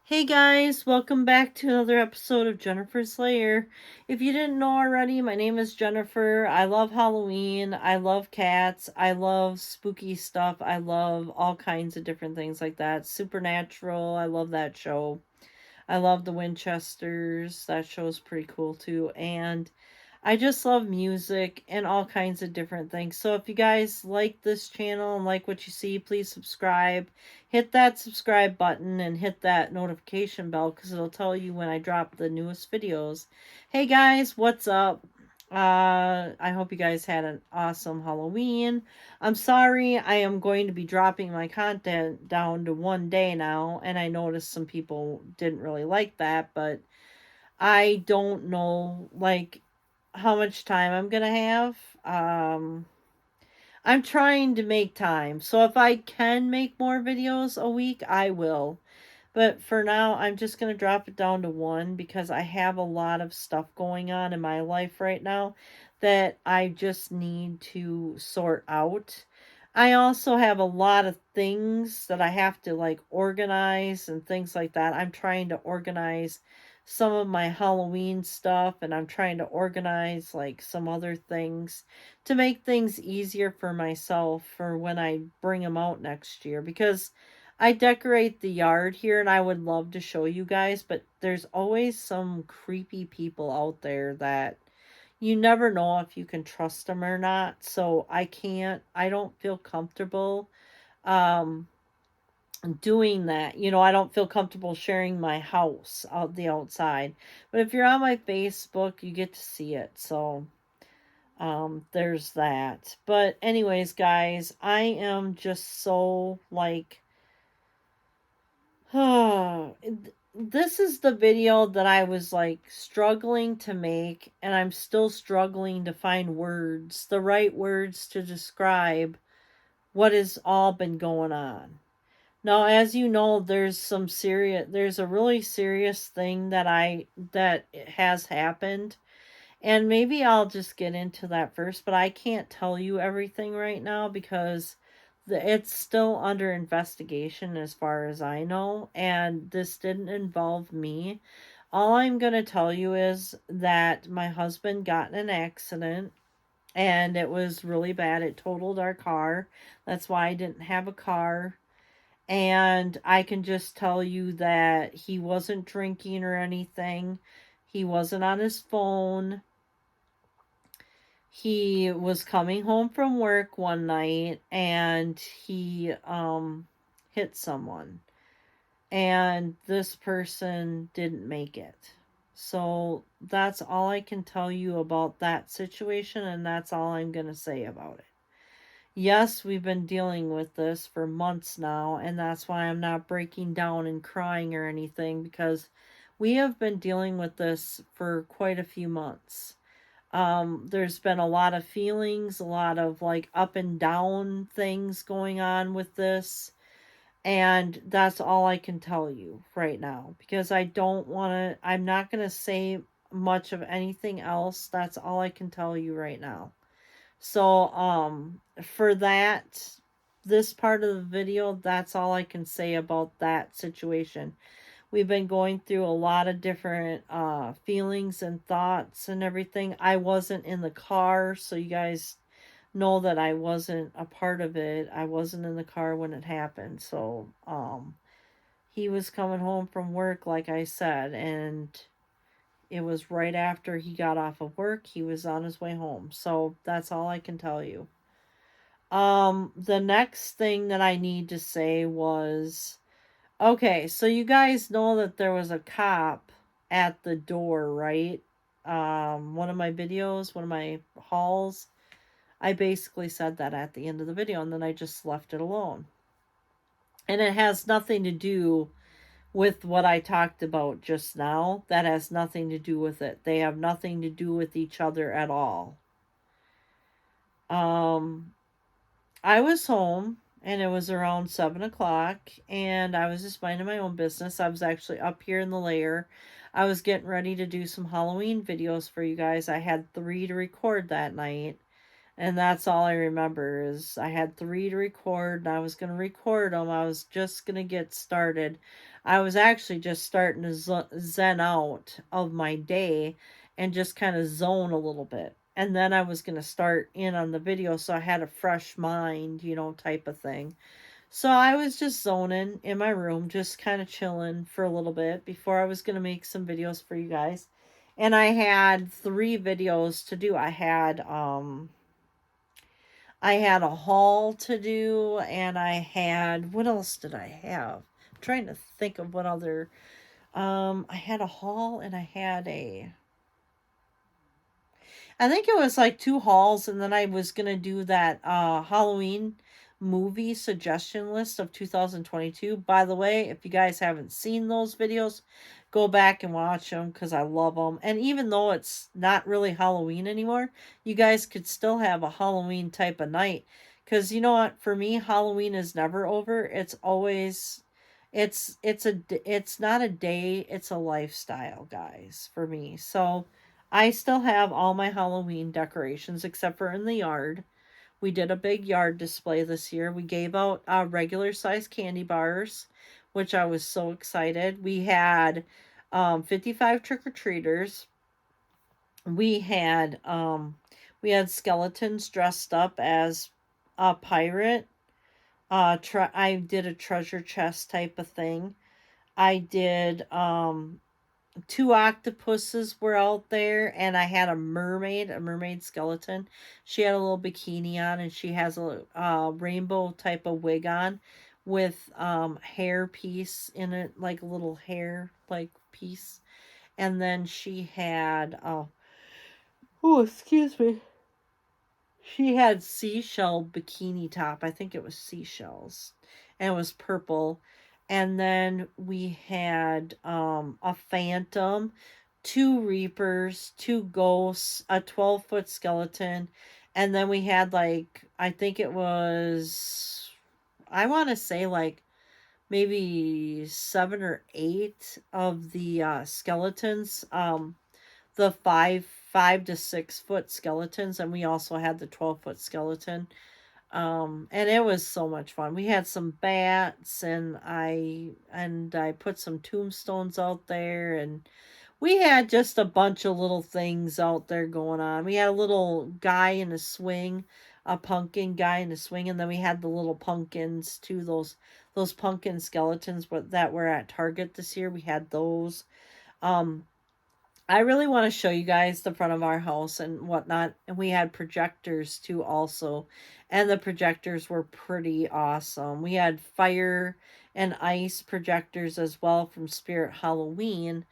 Hey guys, welcome back to another episode of Jennifer's Lair. If you didn't know already, my name is Jennifer. I love Halloween. I love cats. I love spooky stuff. I love all kinds of different things like that. Supernatural. I love that show. I love the Winchesters. That show's pretty cool too. And I just love music and all kinds of different things. So if you guys like this channel and like what you see, please subscribe. Hit that subscribe button and hit that notification bell because it'll tell you when I drop the newest videos. Hey guys, what's up? I hope you guys had an awesome Halloween. I'm sorry I am going to be dropping my content down to one day now, and I noticed some people didn't really like that, but I don't know how much time I'm gonna have. I'm trying to make time. So if I can make more videos a week, I will. But for now, I'm just going to drop it down to one because I have a lot of stuff going on in my life right now that I just need to sort out. I also have a lot of things that I have to organize and things like that. I'm trying to organize some of my Halloween stuff and I'm trying to organize some other things to make things easier for myself for when I bring them out next year because I decorate the yard here and I would love to show you guys, but there's always some creepy people out there that you never know if you can trust them or not. So I don't feel comfortable um doing that. I don't feel comfortable sharing my house out the outside. But if you're on my Facebook, you get to see it. So there's that. But anyways, guys, I am just so this is the video that I was struggling to make, and I'm still struggling to find words, the right words to describe what has all been going on. Now, as you know, there's a really serious thing that has happened, and maybe I'll just get into that first, but I can't tell you everything right now because it's still under investigation as far as I know, and this didn't involve me. All I'm going to tell you is that my husband got in an accident and it was really bad. It totaled our car. That's why I didn't have a car. And I can just tell you that he wasn't drinking or anything. He wasn't on his phone. He was coming home from work one night and he hit someone, and this person didn't make it. So that's all I can tell you about that situation, and that's all I'm going to say about it. Yes, we've been dealing with this for months now, and that's why I'm not breaking down and crying or anything because we have been dealing with this for quite a few months. There's been a lot of feelings, a lot of up and down things going on with this. And that's all I can tell you right now because I'm not going to say much of anything else. That's all I can tell you right now. So, for this part of the video, that's all I can say about that situation. We've been going through a lot of different feelings and thoughts and everything. I wasn't in the car, so you guys know that I wasn't a part of it. I wasn't in the car when it happened. So, he was coming home from work, like I said, and it was right after he got off of work. He was on his way home. So, that's all I can tell you. The next thing that I need to say was okay, so you guys know that there was a cop at the door, right? One of my videos, one of my hauls, I basically said that at the end of the video and then I just left it alone. And it has nothing to do with what I talked about just now. That has nothing to do with it. They have nothing to do with each other at all. I was home and it was around 7 o'clock and I was just minding my own business. I was actually up here in the lair. I was getting ready to do some Halloween videos for you guys. I had 3 to record that night. And that's all I remember is I had 3 to record and I was going to record them. I was just going to get started. I was actually just starting to zen out of my day and just kind of zone a little bit. And then I was going to start in on the video so I had a fresh mind, type of thing. So I was just zoning in my room, just kind of chilling for a little bit before I was going to make some videos for you guys. And I had 3 videos to do. I had a haul to do, and I had, what else did I have? I'm trying to think of what other. I had a haul, and I think it was like 2 hauls, and then I was gonna do that Halloween movie suggestion list of 2022. By the way, if you guys haven't seen those videos, go back and watch them because I love them. And even though it's not really Halloween anymore, you guys could still have a Halloween type of night. Because you know what? For me, Halloween is never over. It's always, it's not a day. It's a lifestyle, guys. For me, so. I still have all my Halloween decorations except for in the yard. We did a big yard display this year. We gave out regular size candy bars, which I was so excited. We had 55 trick or treaters. We had skeletons dressed up as a pirate. I did a treasure chest type of thing. I did 2 octopuses were out there, and I had a mermaid skeleton. She had a little bikini on, and she has a rainbow type of wig on with hair piece in it, like a little hair like piece. And then she had oh, excuse me. She had seashell bikini top. I think it was seashells. And it was purple. And then we had a phantom, 2 reapers, 2 ghosts, a 12-foot skeleton, and then we had like I think it was I want to say like maybe 7 or 8 of the skeletons, the 5 to 6 foot skeletons, and we also had the 12-foot skeleton. And it was so much fun. We had some bats, and I put some tombstones out there, and we had just a bunch of little things out there going on. We had a little guy in a swing, a pumpkin guy in a swing, and then we had the little pumpkins too. Those pumpkin skeletons that were at Target this year. We had those. Um, I really want to show you guys the front of our house and whatnot. And we had projectors too, also. And the projectors were pretty awesome. We had fire and ice projectors as well from Spirit Halloween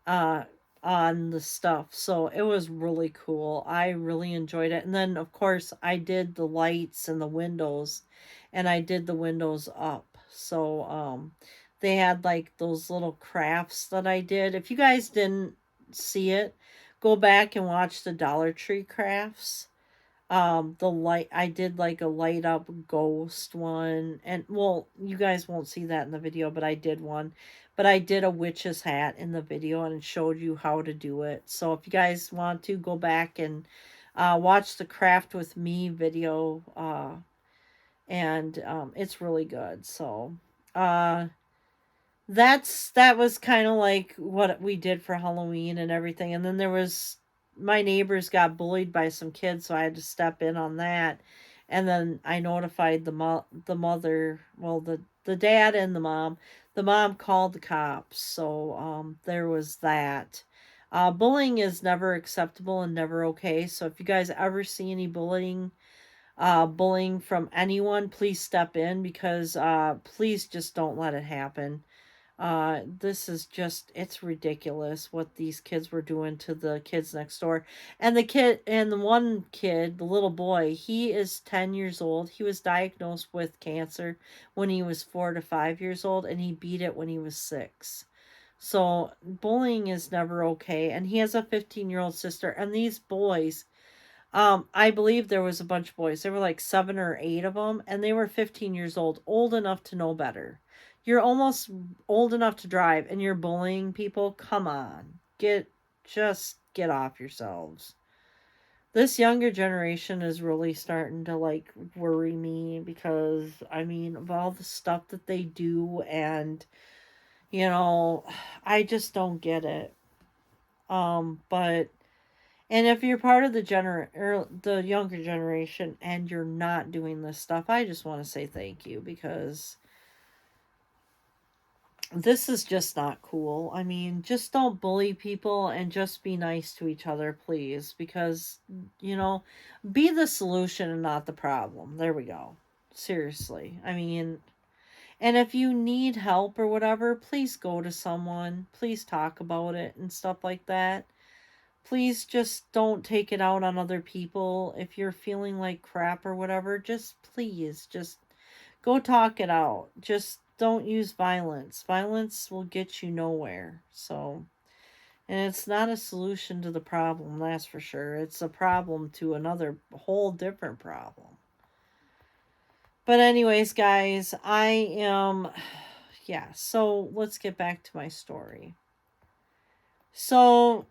uh, on the stuff. So it was really cool. I really enjoyed it. And then, of course, I did the lights and the windows, and I did the windows up. So they had like those little crafts that I did. If you guys didn't see it, go back and watch the Dollar Tree crafts. The light, I did like a light up ghost one, and well, you guys won't see that in the video, but I did one. But I did a witch's hat in the video and showed you how to do it. So if you guys want to, go back and watch the craft with me video, and it's really good. So uh that was kind of like what we did for Halloween and everything. And then there was my neighbors got bullied by some kids, so I had to step in on that. And then I notified the mother, well, the dad and the mom. The mom called the cops, so there was that. Bullying is never acceptable and never okay. So if you guys ever see any bullying from anyone, please step in, because please just don't let it happen. This is just, it's ridiculous what these kids were doing to the kids next door. And the one kid, the little boy, he is 10 years old. He was diagnosed with cancer when he was 4 to 5 years old, and he beat it when he was 6. So bullying is never okay. And he has a 15-year-old sister, and these boys, I believe there was a bunch of boys. There were like 7 or 8 of them, and they were 15 years old enough to know better. You're almost old enough to drive, and you're bullying people. Come on, just get off yourselves. This younger generation is really starting to like worry me because I mean of all the stuff that they do, and you know, I just don't get it. But and if you're part of the younger generation and you're not doing this stuff, I just want to say thank you, because this is just not cool. I mean, just don't bully people and just be nice to each other, please, because you know, be the solution and not the problem. There we go. Seriously. I mean, and if you need help or whatever, please go to someone. Please talk about it and stuff like that. Please just don't take it out on other people. If you're feeling like crap or whatever, just please just go talk it out. Just don't use violence. Violence will get you nowhere. So, and it's not a solution to the problem, that's for sure. It's a problem to another whole different problem. But anyways, guys, I am yeah, so let's get back to my story. So,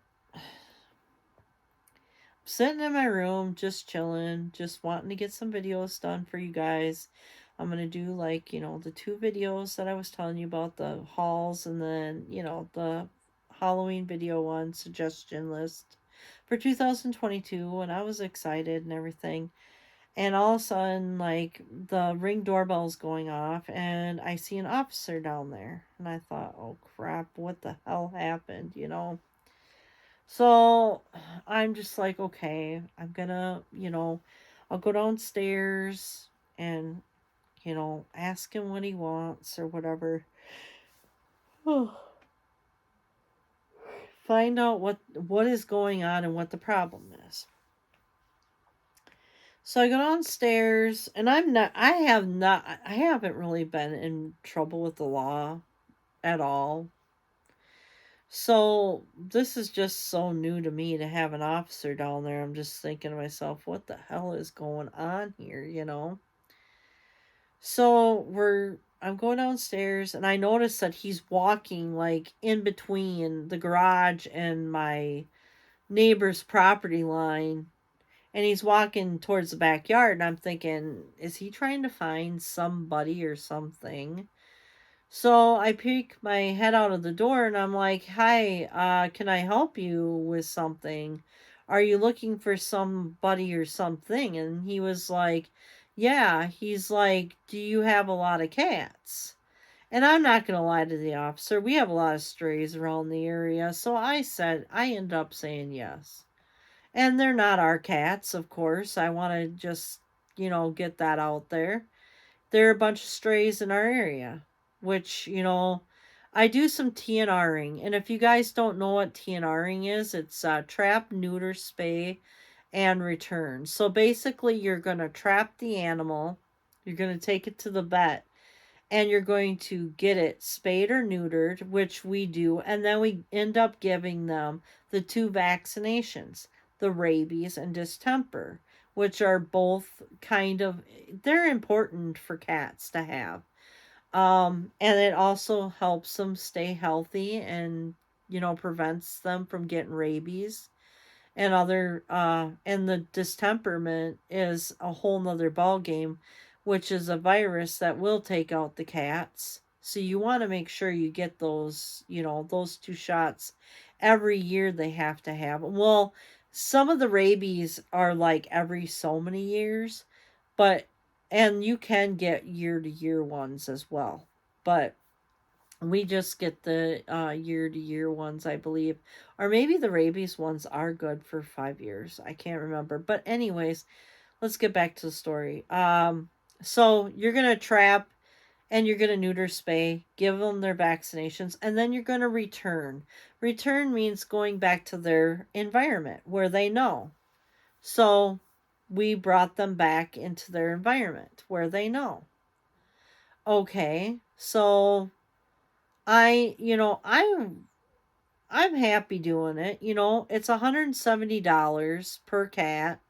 sitting in my room, just chilling, just wanting to get some videos done for you guys. I'm going to do like, the two videos that I was telling you about, the hauls, and then, the Halloween video one suggestion list for 2022. And I was excited and everything. And all of a sudden, like, the Ring doorbell's going off, and I see an officer down there. And I thought, oh crap, what the hell happened? So I'm just like, okay, I'm gonna, I'll go downstairs and, ask him what he wants or whatever. Find out what is going on and what the problem is. So I go downstairs, and I haven't really been in trouble with the law at all. So this is just so new to me to have an officer down there. I'm just thinking to myself, what the hell is going on here? So I'm going downstairs, and I notice that he's walking like in between the garage and my neighbor's property line, and he's walking towards the backyard, and I'm thinking, is he trying to find somebody or something? So I peek my head out of the door, and I'm like, hi, can I help you with something? Are you looking for somebody or something? And he was like, yeah. He's like, do you have a lot of cats? And I'm not going to lie to the officer. We have a lot of strays around the area. So I ended up saying yes. And they're not our cats, of course. I want to just, get that out there. There are a bunch of strays in our area, which, I do some TNRing. And if you guys don't know what TNRing is, it's trap, neuter, spay, and return. So basically, you're going to trap the animal, you're going to take it to the vet, and you're going to get it spayed or neutered, which we do, and then we end up giving them the two vaccinations, the rabies and distemper, which are both they're important for cats to have. And it also helps them stay healthy and, prevents them from getting rabies and the distemperment is a whole nother ball game, which is a virus that will take out the cats. So you want to make sure you get those two shots every year. They have to have, well, some of the rabies are like every so many years, but and you can get year to year ones as well, but we just get the year to year ones, I believe. Or maybe the rabies ones are good for 5 years. I can't remember. But anyways, let's get back to the story. So you're gonna trap and you're gonna neuter spay, give them their vaccinations, and then you're gonna return. Return means going back to their environment where they know. So we brought them back into their environment where they know. Okay, so I'm happy doing it. It's $170 per cat,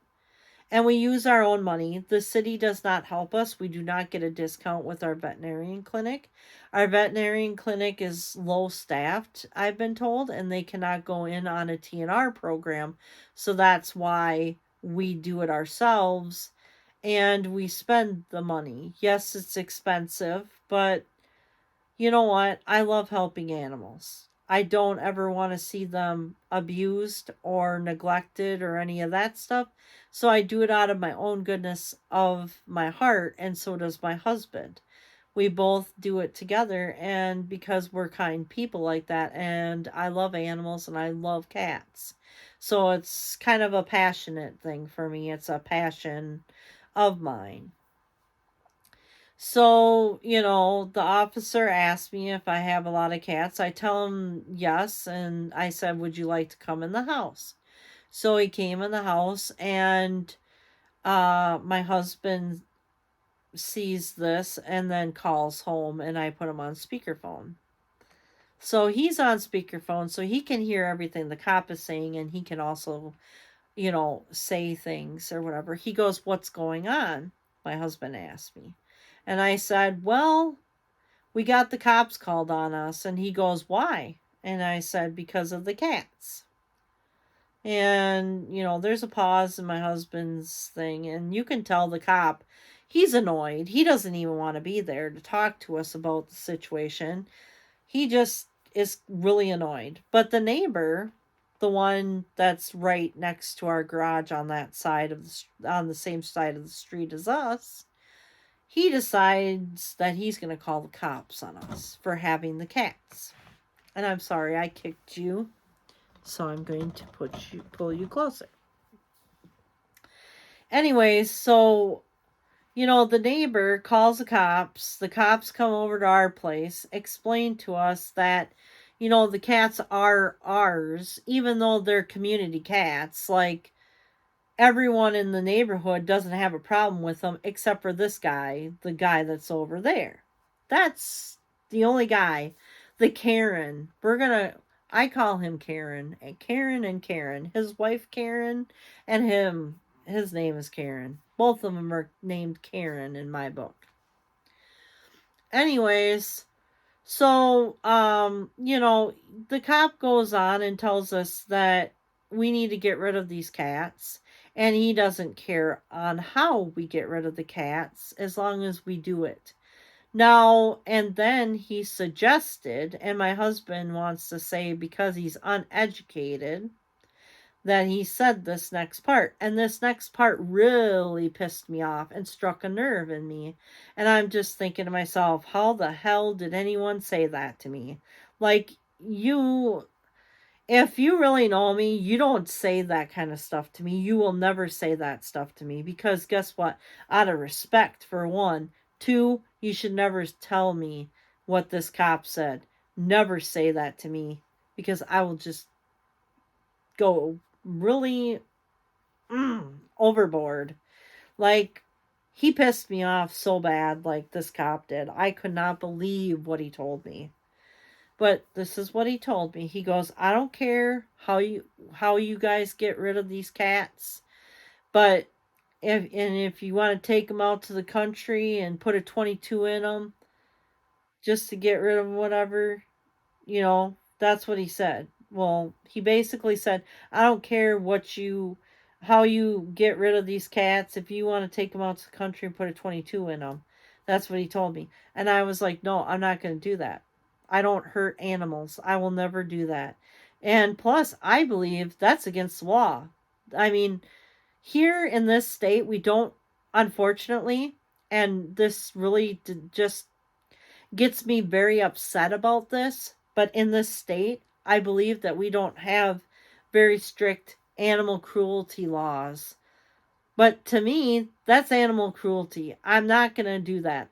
and we use our own money. The city does not help us. We do not get a discount with our veterinarian clinic. Our veterinarian clinic is low staffed, I've been told, and they cannot go in on a TNR program. So that's why we do it ourselves and we spend the money. Yes, it's expensive, but you know what? I love helping animals. I don't ever want to see them abused or neglected or any of that stuff. So I do it out of my own goodness of my heart, and so does my husband. We both do it together, and because we're kind people like that, and I love animals and I love cats. So it's kind of a passionate thing for me. It's a passion of mine. So, the officer asked me if I have a lot of cats. I tell him yes, and I said, "Would you like to come in the house?" So he came in the house, and my husband sees this and then calls home, and I put him on speakerphone. So he's on speakerphone, so he can hear everything the cop is saying, and he can also, say things or whatever. He goes, "What's going on?" My husband asked me. And I said, "Well, we got the cops called on us." And he goes, "Why?" And I said, "Because of the cats." And, there's a pause in my husband's thing, and you can tell the cop he's annoyed. He doesn't even want to be there to talk to us about the situation. He just is really annoyed. But the neighbor, the one that's right next to our garage on that side of on the same side of the street as us, he decides that he's going to call the cops on us for having the cats. And I'm sorry I kicked you, so I'm going to pull you closer. Anyways, so the neighbor calls the cops. The cops come over to our place, explain to us that the cats are ours, even though they're community cats. Like, everyone in the neighborhood doesn't have a problem with them except for this guy, the guy that's over there. That's the only guy. The Karen. I call him Karen. Karen and Karen. His wife Karen and him. His name is Karen. Both of them are named Karen in my book. Anyways, so, the cop goes on and tells us that we need to get rid of these cats, and he doesn't care on how we get rid of the cats as long as we do it. Now, and then he suggested, and my husband wants to say because he's uneducated, that he said this next part. And this next part really pissed me off and struck a nerve in me. And I'm just thinking to myself, how the hell did anyone say that to me? Like, if you really know me, you don't say that kind of stuff to me. You will never say that stuff to me because guess what? Out of respect, for one. Two, you should never tell me what this cop said. Never say that to me because I will just go really overboard. Like, he pissed me off so bad, like this cop did. I could not believe what he told me. But this is what he told me. He goes, "I don't care how you guys get rid of these cats, but if you want to take them out to the country and put a 22 in them just to get rid of whatever, that's what he said." Well, he basically said, "I don't care how you get rid of these cats. If you want to take them out to the country and put a 22 in them." That's what he told me. And I was like, "No, I'm not going to do that. I don't hurt animals. I will never do that." And plus, I believe that's against the law. I mean, here in this state, we don't, unfortunately, and this really just gets me very upset about this. But in this state, I believe that we don't have very strict animal cruelty laws. But to me, that's animal cruelty. I'm not going to do that.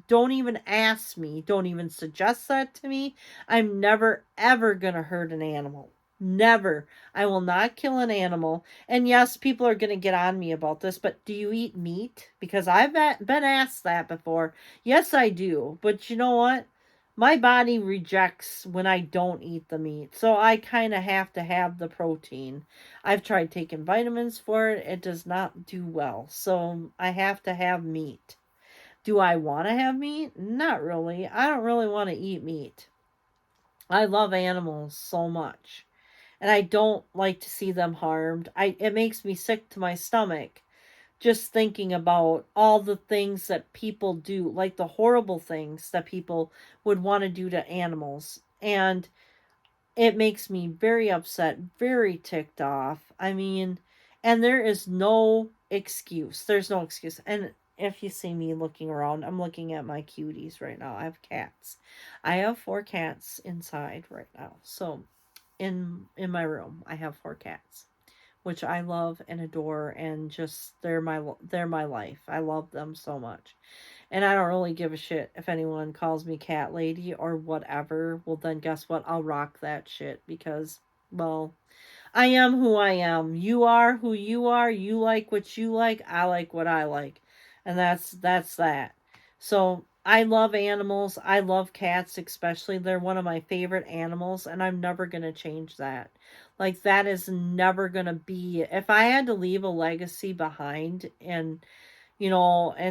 Don't even ask me. Don't even suggest that to me. I'm never ever going to hurt an animal. Never. I will not kill an animal. And yes, people are going to get on me about this, but do you eat meat? Because I've been asked that before. Yes, I do. But you know what? My body rejects when I don't eat the meat. So I kind of have to have the protein. I've tried taking vitamins for it. It does not do well. So I have to have meat. Do I want to have meat? Not really. I don't really want to eat meat. I love animals so much. and I don't like to see them harmed. It makes me sick to my stomach just thinking about all the things that people do, like the horrible things that people would want to do to animals. And it makes me very upset, very ticked off. I mean, and there is no excuse. There's no excuse. And if you see me looking around, I'm looking at my cuties right now. I have cats. I have 4 cats inside right now. So in my room, I have 4 cats, which I love and adore, and just they're my life. I love them so much. And I don't really give a shit if anyone calls me cat lady or whatever. Well, then guess what? I'll rock that shit because, well, I am who I am. You are who you are. You like what you like. I like what I like. And that's that. So, I love animals. I love cats especially. They're one of my favorite animals and I'm never going to change that. Like that is never going to be, if I had to leave a legacy behind, and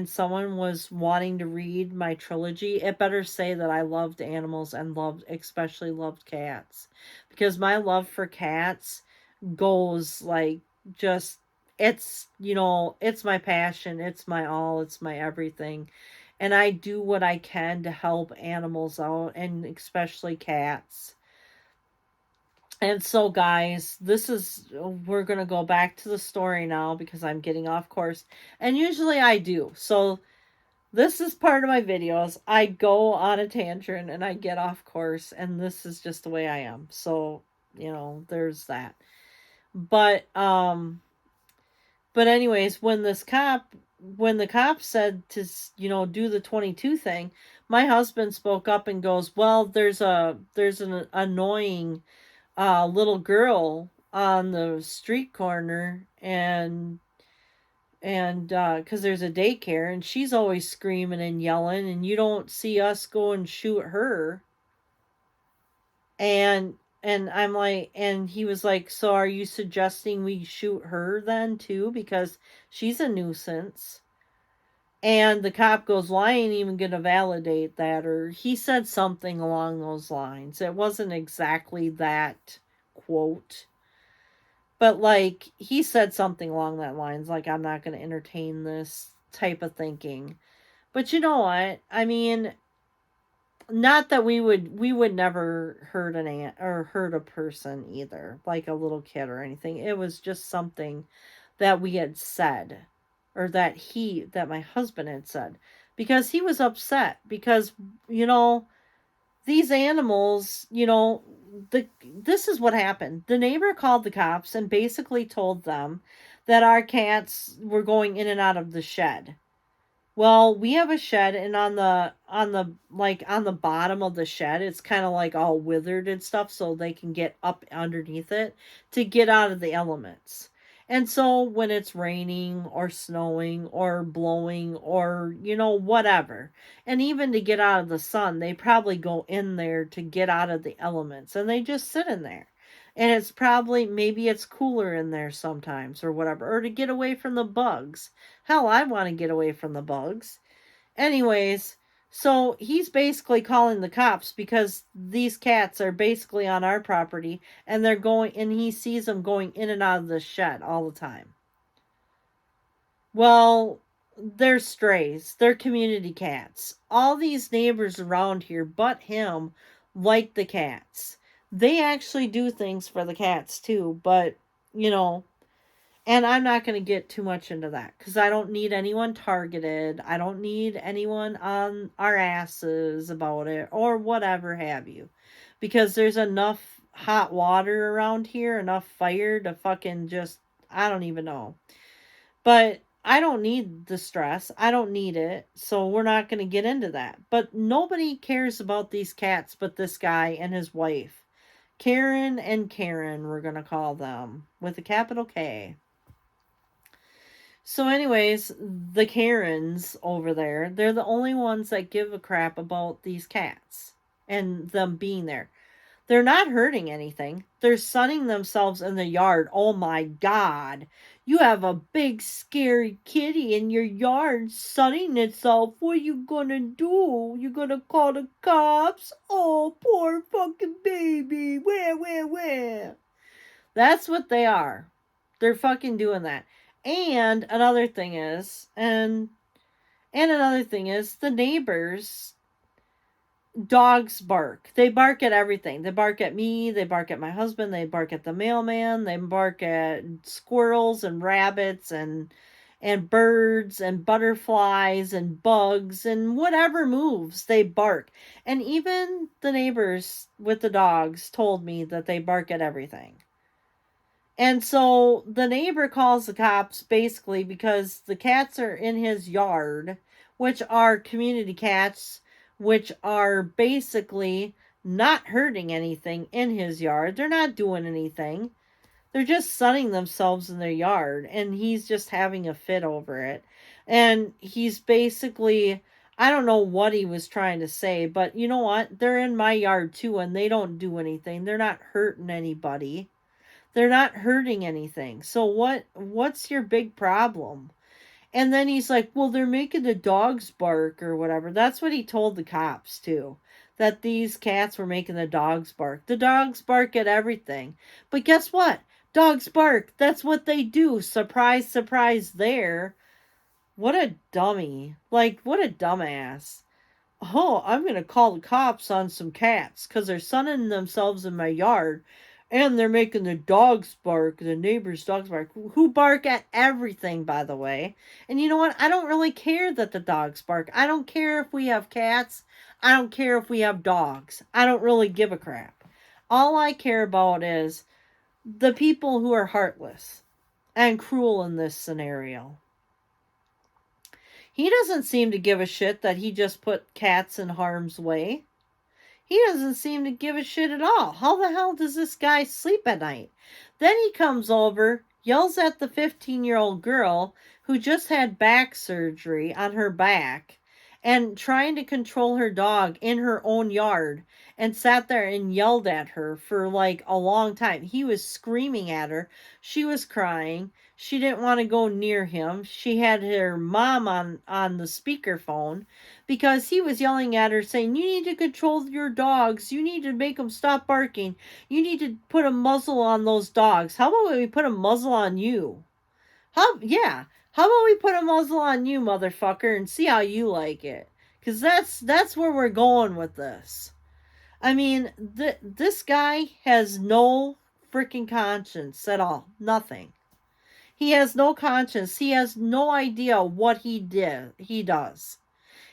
someone was wanting to read my trilogy, it better say that I loved animals and especially loved cats. Because my love for cats goes like just, it's my passion, it's my all, it's my everything. And I do what I can to help animals out, and especially cats. And so, guys, we're going to go back to the story now because I'm getting off course. And usually I do. So, this is part of my videos. I go on a tangent and I get off course, and this is just the way I am. So, there's that. But anyways, when the cop said to, do the 22 thing, my husband spoke up and goes, "Well, there's an annoying little girl on the street corner, and because there's a daycare, and she's always screaming and yelling, and you don't see us go and shoot her." And I'm like, and he was like, "So are you suggesting we shoot her then too, because she's a nuisance?" And the cop goes, "Well, I ain't even gonna validate that," or he said something along those lines. It wasn't exactly that quote, but like he said something along that lines, like, "I'm not going to entertain this type of thinking." But you know what? I mean, not that we would never hurt an ant or hurt a person either, like a little kid or anything. It was just something that we had said, or that my husband had said, because he was upset because, you know, these animals, this is what happened. The neighbor called the cops and basically told them that our cats were going in and out of the shed. Well, we have a shed, and on the bottom of the shed, it's kind of like all withered and stuff, so they can get up underneath it to get out of the elements. And so when it's raining or snowing or blowing or whatever, and even to get out of the sun, they probably go in there to get out of the elements, and they just sit in there. And it's probably, maybe it's cooler in there sometimes or whatever, or to get away from the bugs. Hell, I want to get away from the bugs. Anyways, so he's basically calling the cops because these cats are basically on our property, and he sees them going in and out of the shed all the time. Well, they're strays. They're community cats. All these neighbors around here, but him, like the cats. They actually do things for the cats too, but, you know, and I'm not going to get too much into that because I don't need anyone targeted. I don't need anyone on our asses about it or whatever have you. Because there's enough hot water around here, enough fire to fucking just, I don't even know. But I don't need the stress. I don't need it. So we're not going to get into that. But nobody cares about these cats but this guy and his wife. Karen and Karen, we're going to call them with a capital K. So, anyways, the Karens over there, they're the only ones that give a crap about these cats and them being there. They're not hurting anything. They're sunning themselves in the yard. Oh my God. You have a big scary kitty in your yard sunning itself. What are you gonna do? You gonna call the cops? Oh, poor fucking baby. Where? That's what they are. They're fucking doing that. And another thing is, the neighbors dogs bark. They bark at everything. They bark at me, they bark at my husband, they bark at the mailman, they bark at squirrels and rabbits and birds and butterflies and bugs and whatever moves, they bark. And even the neighbors with the dogs told me that they bark at everything. And so the neighbor calls the cops basically because the cats are in his yard, which are community cats, which are basically not hurting anything in his yard. They're not doing anything. They're just sunning themselves in their yard, and he's just having a fit over it. And he's basically, I don't know what he was trying to say, but you know what? They're in my yard too, and they don't do anything. They're not hurting anybody. They're not hurting anything. So what's your big problem? And then he's like, "Well, they're making the dogs bark or whatever." That's what he told the cops too. That these cats were making the dogs bark. The dogs bark at everything. But guess what? Dogs bark. That's what they do. Surprise, surprise there. What a dummy. Like, what a dumbass. Oh, I'm going to call the cops on some cats because they're sunning themselves in my yard and they're making the dogs bark, the neighbors' dogs bark, who bark at everything, by the way. And you know what? I don't really care that the dogs bark. I don't care if we have cats. I don't care if we have dogs. I don't really give a crap. All I care about is the people who are heartless and cruel in this scenario. He doesn't seem to give a shit that he just put cats in harm's way. He doesn't seem to give a shit at all. How the hell does this guy sleep at night? Then he comes over, yells at the 15-year-old girl who just had back surgery on her back and trying to control her dog in her own yard and sat there and yelled at her for like a long time. He was screaming at her. She was crying. She didn't want to go near him. She had her mom on the speakerphone because he was yelling at her saying, "You need to control your dogs. You need to make them stop barking. You need to put a muzzle on those dogs. How about we put a muzzle on you? Yeah. How about we put a muzzle on you, motherfucker, and see how you like it?" Because that's where we're going with this. I mean, this guy has no freaking conscience at all. Nothing. He has no conscience. He has no idea what he does.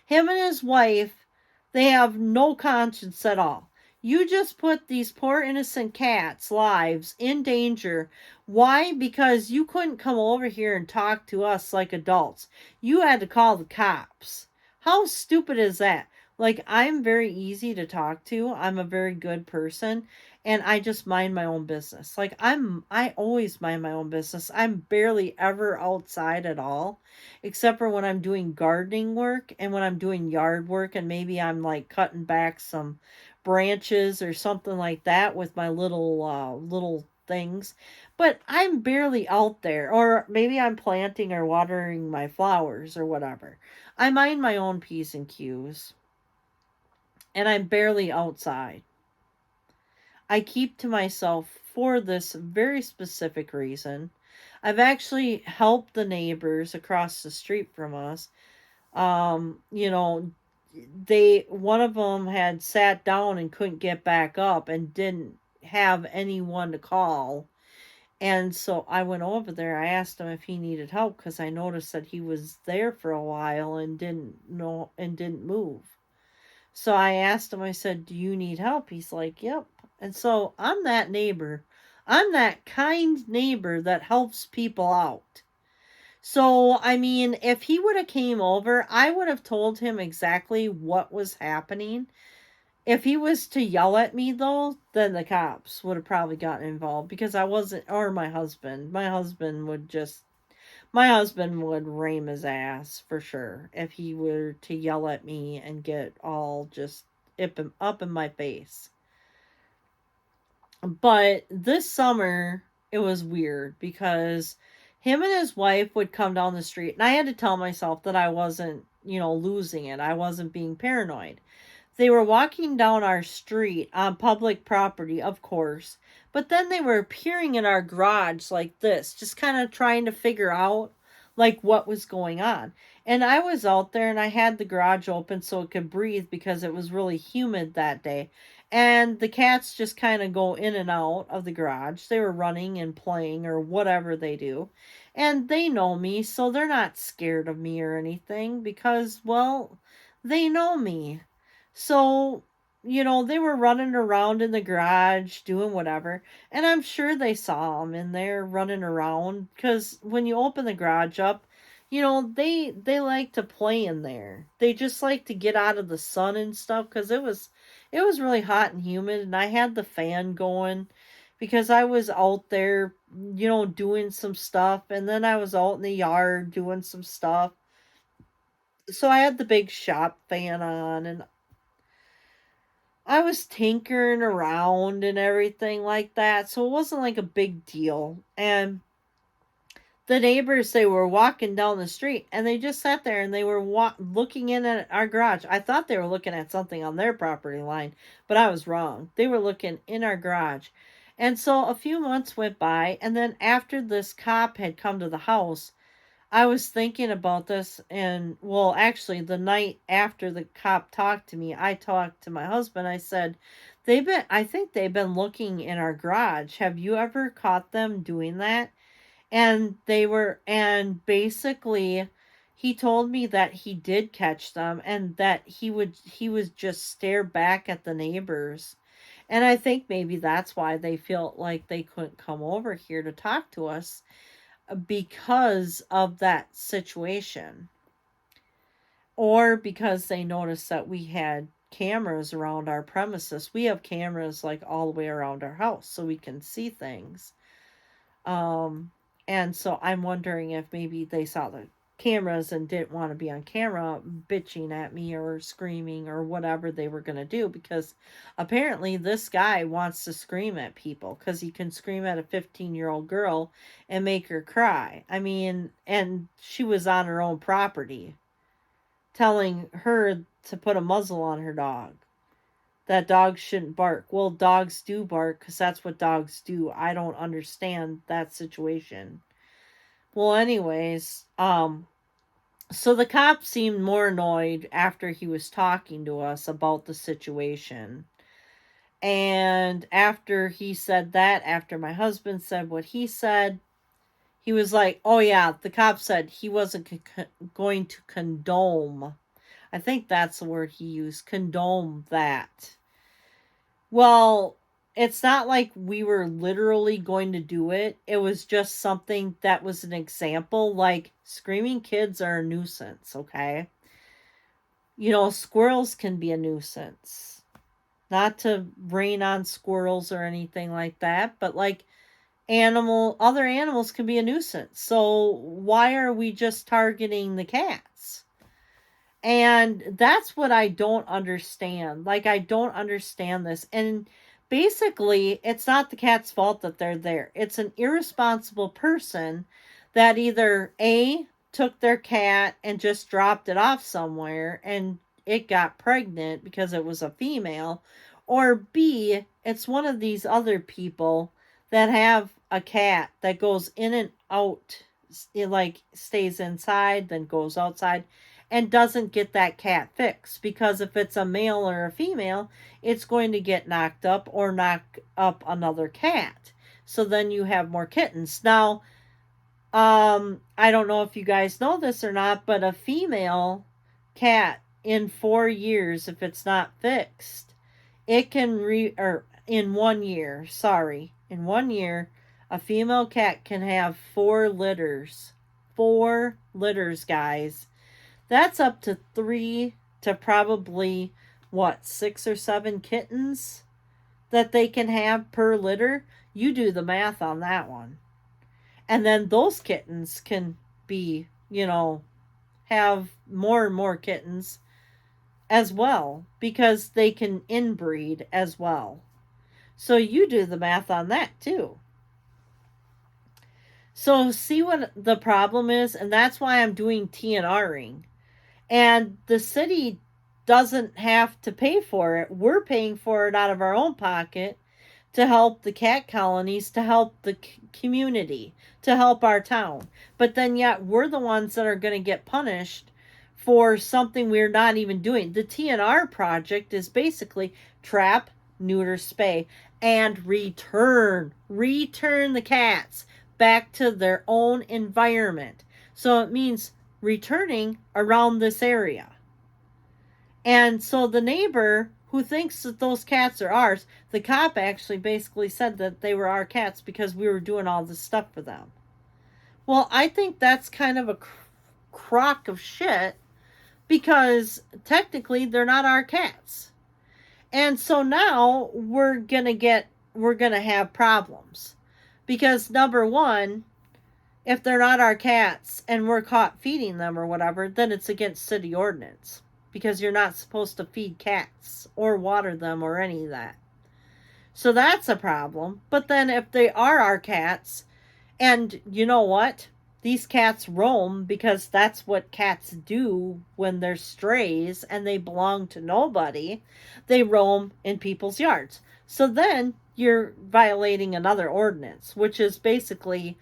Him and his wife, they have no conscience at all. You just put these poor innocent cats' lives in danger. Why? Because you couldn't come over here and talk to us like adults. You had to call the cops. How stupid is that? Like, I'm very easy to talk to. I'm a very good person and I just mind my own business. Like, I always mind my own business. I'm barely ever outside at all, except for when I'm doing gardening work and when I'm doing yard work and maybe I'm like cutting back some branches or something like that with my little things. But I'm barely out there, or maybe I'm planting or watering my flowers or whatever. I mind my own P's and Q's, and I'm barely outside. I keep to myself for this very specific reason. I've actually helped the neighbors across the street from us. You know, one of them had sat down and couldn't get back up and didn't have anyone to call. And so I went over there. I asked him if he needed help because I noticed that he was there for a while and didn't move. So I asked him, I said, "Do you need help?" He's like, "Yep." And so I'm that neighbor. I'm that kind neighbor that helps people out. So, I mean, if he would have came over, I would have told him exactly what was happening. If he was to yell at me, though, then the cops would have probably gotten involved because I wasn't, or my husband. My husband would ream his ass for sure if he were to yell at me and get all just up in my face. But this summer, it was weird because him and his wife would come down the street, and I had to tell myself that I wasn't, losing it. I wasn't being paranoid. They were walking down our street on public property, of course, but then they were peering in our garage like this, just kind of trying to figure out like what was going on. And I was out there and I had the garage open so it could breathe because it was really humid that day. And the cats just kind of go in and out of the garage. They were running and playing or whatever they do. And they know me, so they're not scared of me or anything because, well, they know me. So, they were running around in the garage doing whatever. And I'm sure they saw them in there running around because when you open the garage up, they like to play in there. They just like to get out of the sun and stuff because it was really hot and humid and I had the fan going because I was out there, doing some stuff and then I was out in the yard doing some stuff. So I had the big shop fan on and I was tinkering around and everything like that, so it wasn't like a big deal. And the neighbors, they were walking down the street and they just sat there and they were looking in at our garage. I thought they were looking at something on their property line, but I was wrong. They were looking in our garage. And so a few months went by, and then after this cop had come to the house, I was thinking about this, and well, actually, the night after the cop talked to me, I talked to my husband. I said, I think they've been looking in our garage. Have you ever caught them doing that? And basically, he told me that he did catch them and that he would just stare back at the neighbors. And I think maybe that's why they felt like they couldn't come over here to talk to us because of that situation, or because they noticed that we had cameras around our premises. We have cameras like all the way around our house so we can see things. um and so I'm wondering if maybe they saw the cameras and didn't want to be on camera bitching at me or screaming or whatever they were going to do, because apparently this guy wants to scream at people because he can scream at a 15-year-old girl and make her cry. I mean, and she was on her own property telling her to put a muzzle on her dog, that dogs shouldn't bark. Well, dogs do bark because that's what dogs do. I don't understand that situation. Well, anyways, so the cop seemed more annoyed after he was talking to us about the situation. And after he said that, after my husband said what he said, he was like, oh, yeah, the cop said he wasn't going to condone. I think that's the word he used, condone that. Well, it's not like we were literally going to do it. It was just something that was an example. Like, screaming kids are a nuisance, okay? Squirrels can be a nuisance. Not to rain on squirrels or anything like that, but like other animals can be a nuisance. So why are we just targeting the cats? And that's what I don't understand. Like, I don't understand this. And basically, it's not the cat's fault that they're there. It's an irresponsible person that either A, took their cat and just dropped it off somewhere and it got pregnant because it was a female, or B, it's one of these other people that have a cat that goes in and out, it like stays inside, then goes outside, and doesn't get that cat fixed, because if it's a male or a female, it's going to get knocked up or knock up another cat. So then you have more kittens. Now, I don't know if you guys know this or not, but a female cat in 4 years, if it's not fixed, it can or in 1 year, sorry, in 1 year, a female cat can have 4 litters. 4 litters, guys. That's up to 3 to probably, what, 6 or 7 kittens that they can have per litter. You do the math on that one. And then those kittens can be, have more and more kittens as well, because they can inbreed as well. So you do the math on that too. So see what the problem is, and that's why I'm doing TNRing. And the city doesn't have to pay for it. We're paying for it out of our own pocket to help the cat colonies, to help the community, to help our town. But then yet we're the ones that are going to get punished for something we're not even doing. The TNR project is basically trap, neuter, spay, and return the cats back to their own environment. So it means returning around this area. And so the neighbor who thinks that those cats are ours, the cop actually basically said that they were our cats because we were doing all this stuff for them. Well, I think that's kind of a crock of shit because technically they're not our cats. And so now we're going to have problems. Because number one, if they're not our cats and we're caught feeding them or whatever, then it's against city ordinance. Because you're not supposed to feed cats or water them or any of that. So that's a problem. But then if they are our cats, and you know what? These cats roam because that's what cats do when they're strays and they belong to nobody. They roam in people's yards. So then you're violating another ordinance, which is basically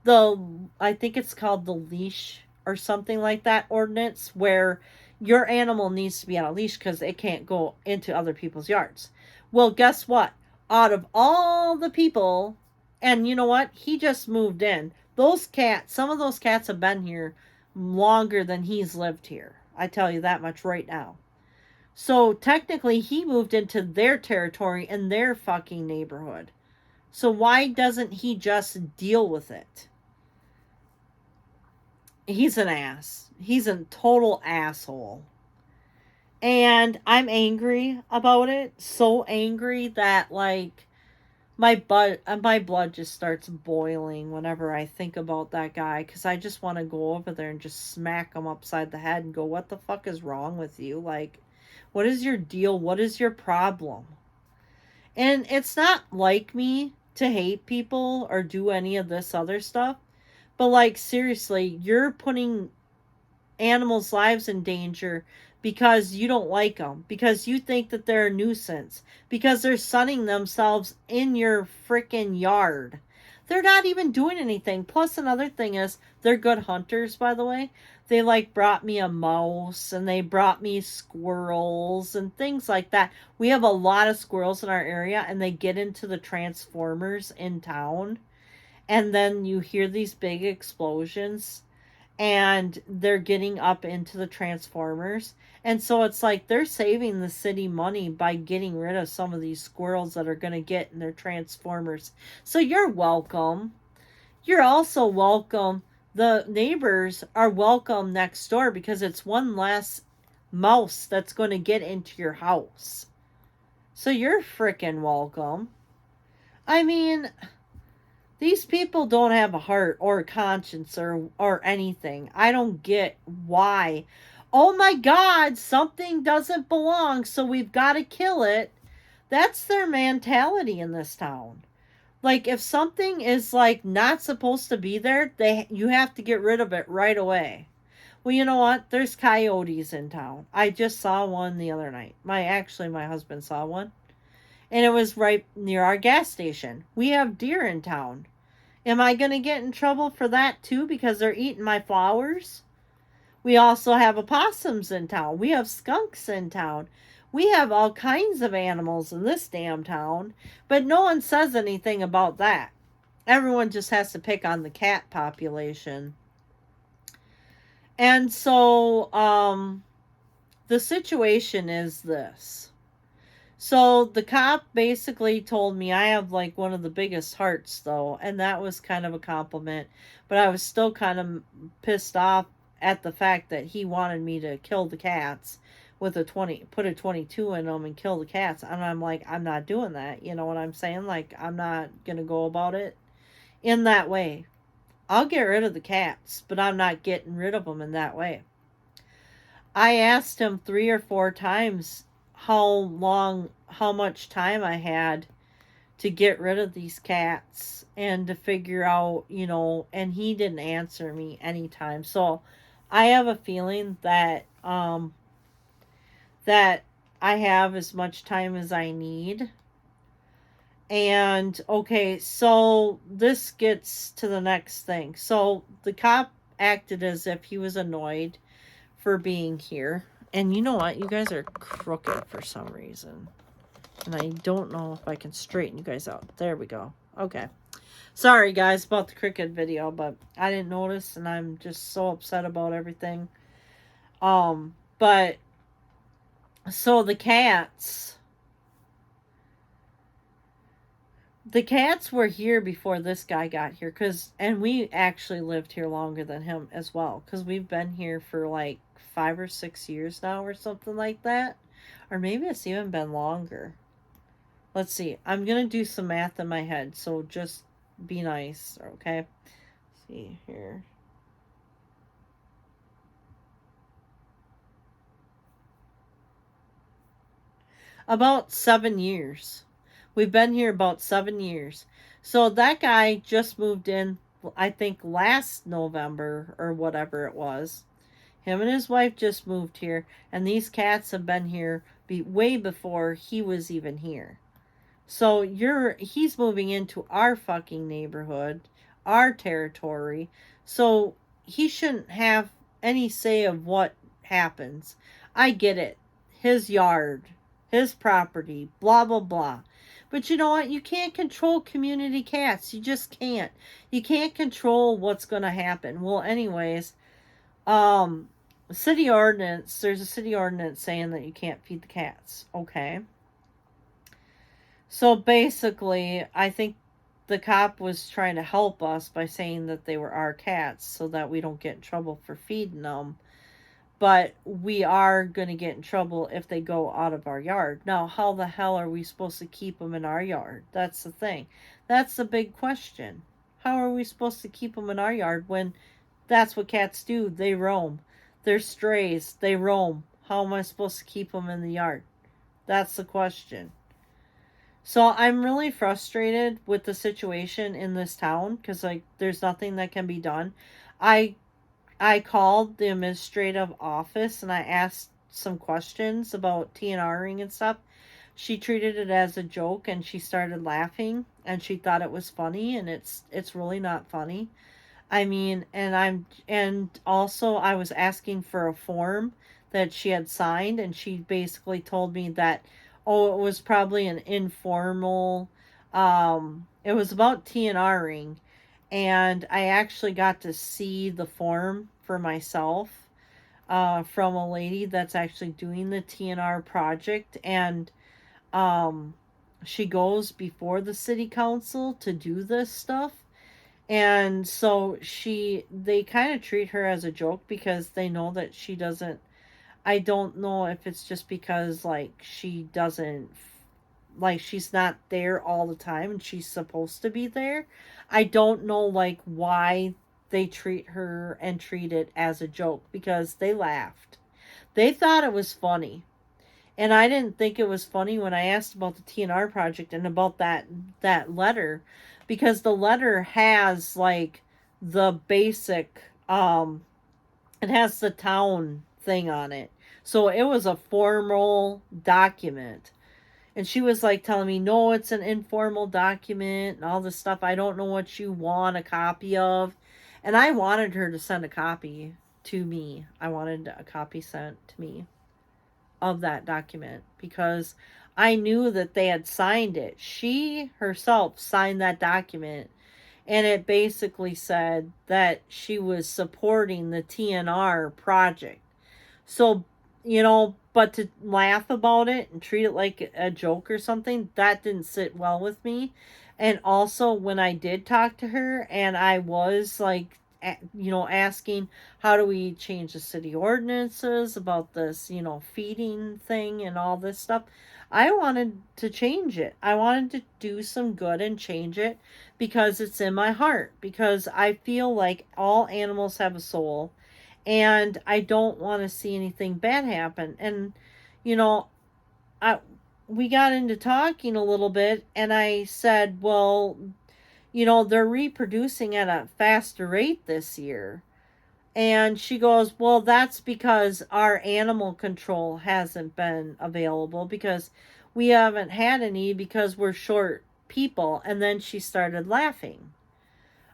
I think it's called the leash or something like that ordinance, where your animal needs to be on a leash because it can't go into other people's yards. Well, guess what? Out of all the people, and you know what? He just moved in. Those cats, some of those cats have been here longer than he's lived here. I tell you that much right now. So technically, he moved into their territory in their fucking neighborhood. So why doesn't he just deal with it? He's an ass. He's a total asshole. And I'm angry about it. So angry that, like, my blood just starts boiling whenever I think about that guy, because I just want to go over there and just smack him upside the head and go, what the fuck is wrong with you? Like, what is your deal? What is your problem? And it's not like me to hate people or do any of this other stuff, but like, seriously, you're putting animals' lives in danger because you don't like them, because you think that they're a nuisance, because they're sunning themselves in your freaking yard. They're not even doing anything. Plus, another thing is, they're good hunters, by the way. They like brought me a mouse and they brought me squirrels and things like that. We have a lot of squirrels in our area, and they get into the transformers in town. And then you hear these big explosions and they're getting up into the transformers. And so it's like they're saving the city money by getting rid of some of these squirrels that are going to get in their transformers. So you're welcome. You're also welcome. The neighbors are welcome next door because it's one less mouse that's going to get into your house. So you're freaking welcome. I mean, these people don't have a heart or a conscience or anything. I don't get why. Oh my God, something doesn't belong, so we've got to kill it. That's their mentality in this town. Like, if something is like not supposed to be there, you have to get rid of it right away. Well, you know what? There's coyotes in town. I just saw one the other night. My husband saw one. And it was right near our gas station. We have deer in town. Am I going to get in trouble for that too because they're eating my flowers? We also have opossums in town. We have skunks in town. We have all kinds of animals in this damn town, but no one says anything about that. Everyone just has to pick on the cat population. And so the situation is this. So the cop basically told me I have like one of the biggest hearts, though, and that was kind of a compliment. But I was still kind of pissed off at the fact that he wanted me to kill the cats with put a 22 in them and kill the cats. And I'm like, I'm not doing that. You know what I'm saying? Like, I'm not going to go about it in that way. I'll get rid of the cats, but I'm not getting rid of them in that way. I asked him 3 or 4 times how much time I had to get rid of these cats and to figure out, and he didn't answer me anytime. So I have a feeling that that I have as much time as I need. And okay, so this gets to the next thing. So the cop acted as if he was annoyed for being here. And you know what? You guys are crooked for some reason. And I don't know if I can straighten you guys out. There we go. Okay. Sorry, guys, about the cricket video, but I didn't notice, and I'm just so upset about everything. But so the cats were here before this guy got here, and we actually lived here longer than him as well, because we've been here for like 5 or 6 years now, or something like that, or maybe it's even been longer. Let's see. I'm gonna do some math in my head, so just be nice, okay? Let's see here. About 7 years. We've been here about 7 years. So that guy just moved in, I think, last November or whatever it was. Him and his wife just moved here, and these cats have been here way before he was even here. So he's moving into our fucking neighborhood, our territory. So he shouldn't have any say of what happens. I get it. His yard, his property, blah blah blah. But you know what? You can't control community cats. You just can't. You can't control what's going to happen. Well, anyways, city ordinance, there's a city ordinance saying that you can't feed the cats. Okay. So basically, I think the cop was trying to help us by saying that they were our cats so that we don't get in trouble for feeding them. But we are going to get in trouble if they go out of our yard. Now, how the hell are we supposed to keep them in our yard? That's the thing. That's the big question. How are we supposed to keep them in our yard when that's what cats do? They roam. They're strays. They roam. How am I supposed to keep them in the yard? That's the question. So I'm really frustrated with the situation in this town because like there's nothing that can be done. I I called the administrative office and I asked some questions about TNRing and stuff. She treated it as a joke and she started laughing and she thought it was funny, and it's really not funny. I mean, and also I was asking for a form that she had signed, and she basically told me that, oh, it was probably an informal, it was about TNRing, and I actually got to see the form for myself, from a lady that's actually doing the TNR project, and um, she goes before the city council to do this stuff. And so they kind of treat her as a joke because they know that she doesn't. I don't know if it's just because like she doesn't, like she's not there all the time and she's supposed to be there. I don't know like why they treat her and treat it as a joke, because they laughed. They thought it was funny. And I didn't think it was funny when I asked about the TNR project and about that letter, because the letter has like the basic, it has the town thing on it. So it was a formal document. And she was like telling me, "No, it's an informal document and all this stuff. I don't know what you want a copy of." And I wanted her to send a copy to me. I wanted a copy sent to me of that document because I knew that they had signed it. She herself signed that document, and it basically said that she was supporting the TNR project. So, but to laugh about it and treat it like a joke or something, that didn't sit well with me. And also, when I did talk to her and I was like, asking how do we change the city ordinances about this, feeding thing and all this stuff. I wanted to change it. I wanted to do some good and change it because it's in my heart. Because I feel like all animals have a soul, and I don't want to see anything bad happen. And, you know, I we got into talking a little bit, and I said, well, they're reproducing at a faster rate this year. And she goes, well, that's because our animal control hasn't been available because we haven't had any because we're short people. And then she started laughing.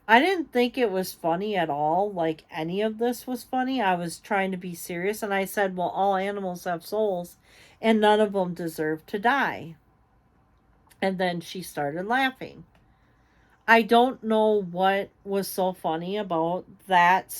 I didn't think it was funny at all. Like any of this was funny. I was trying to be serious. And I said, well, all animals have souls and none of them deserve to die. And then she started laughing. I don't know what was so funny about that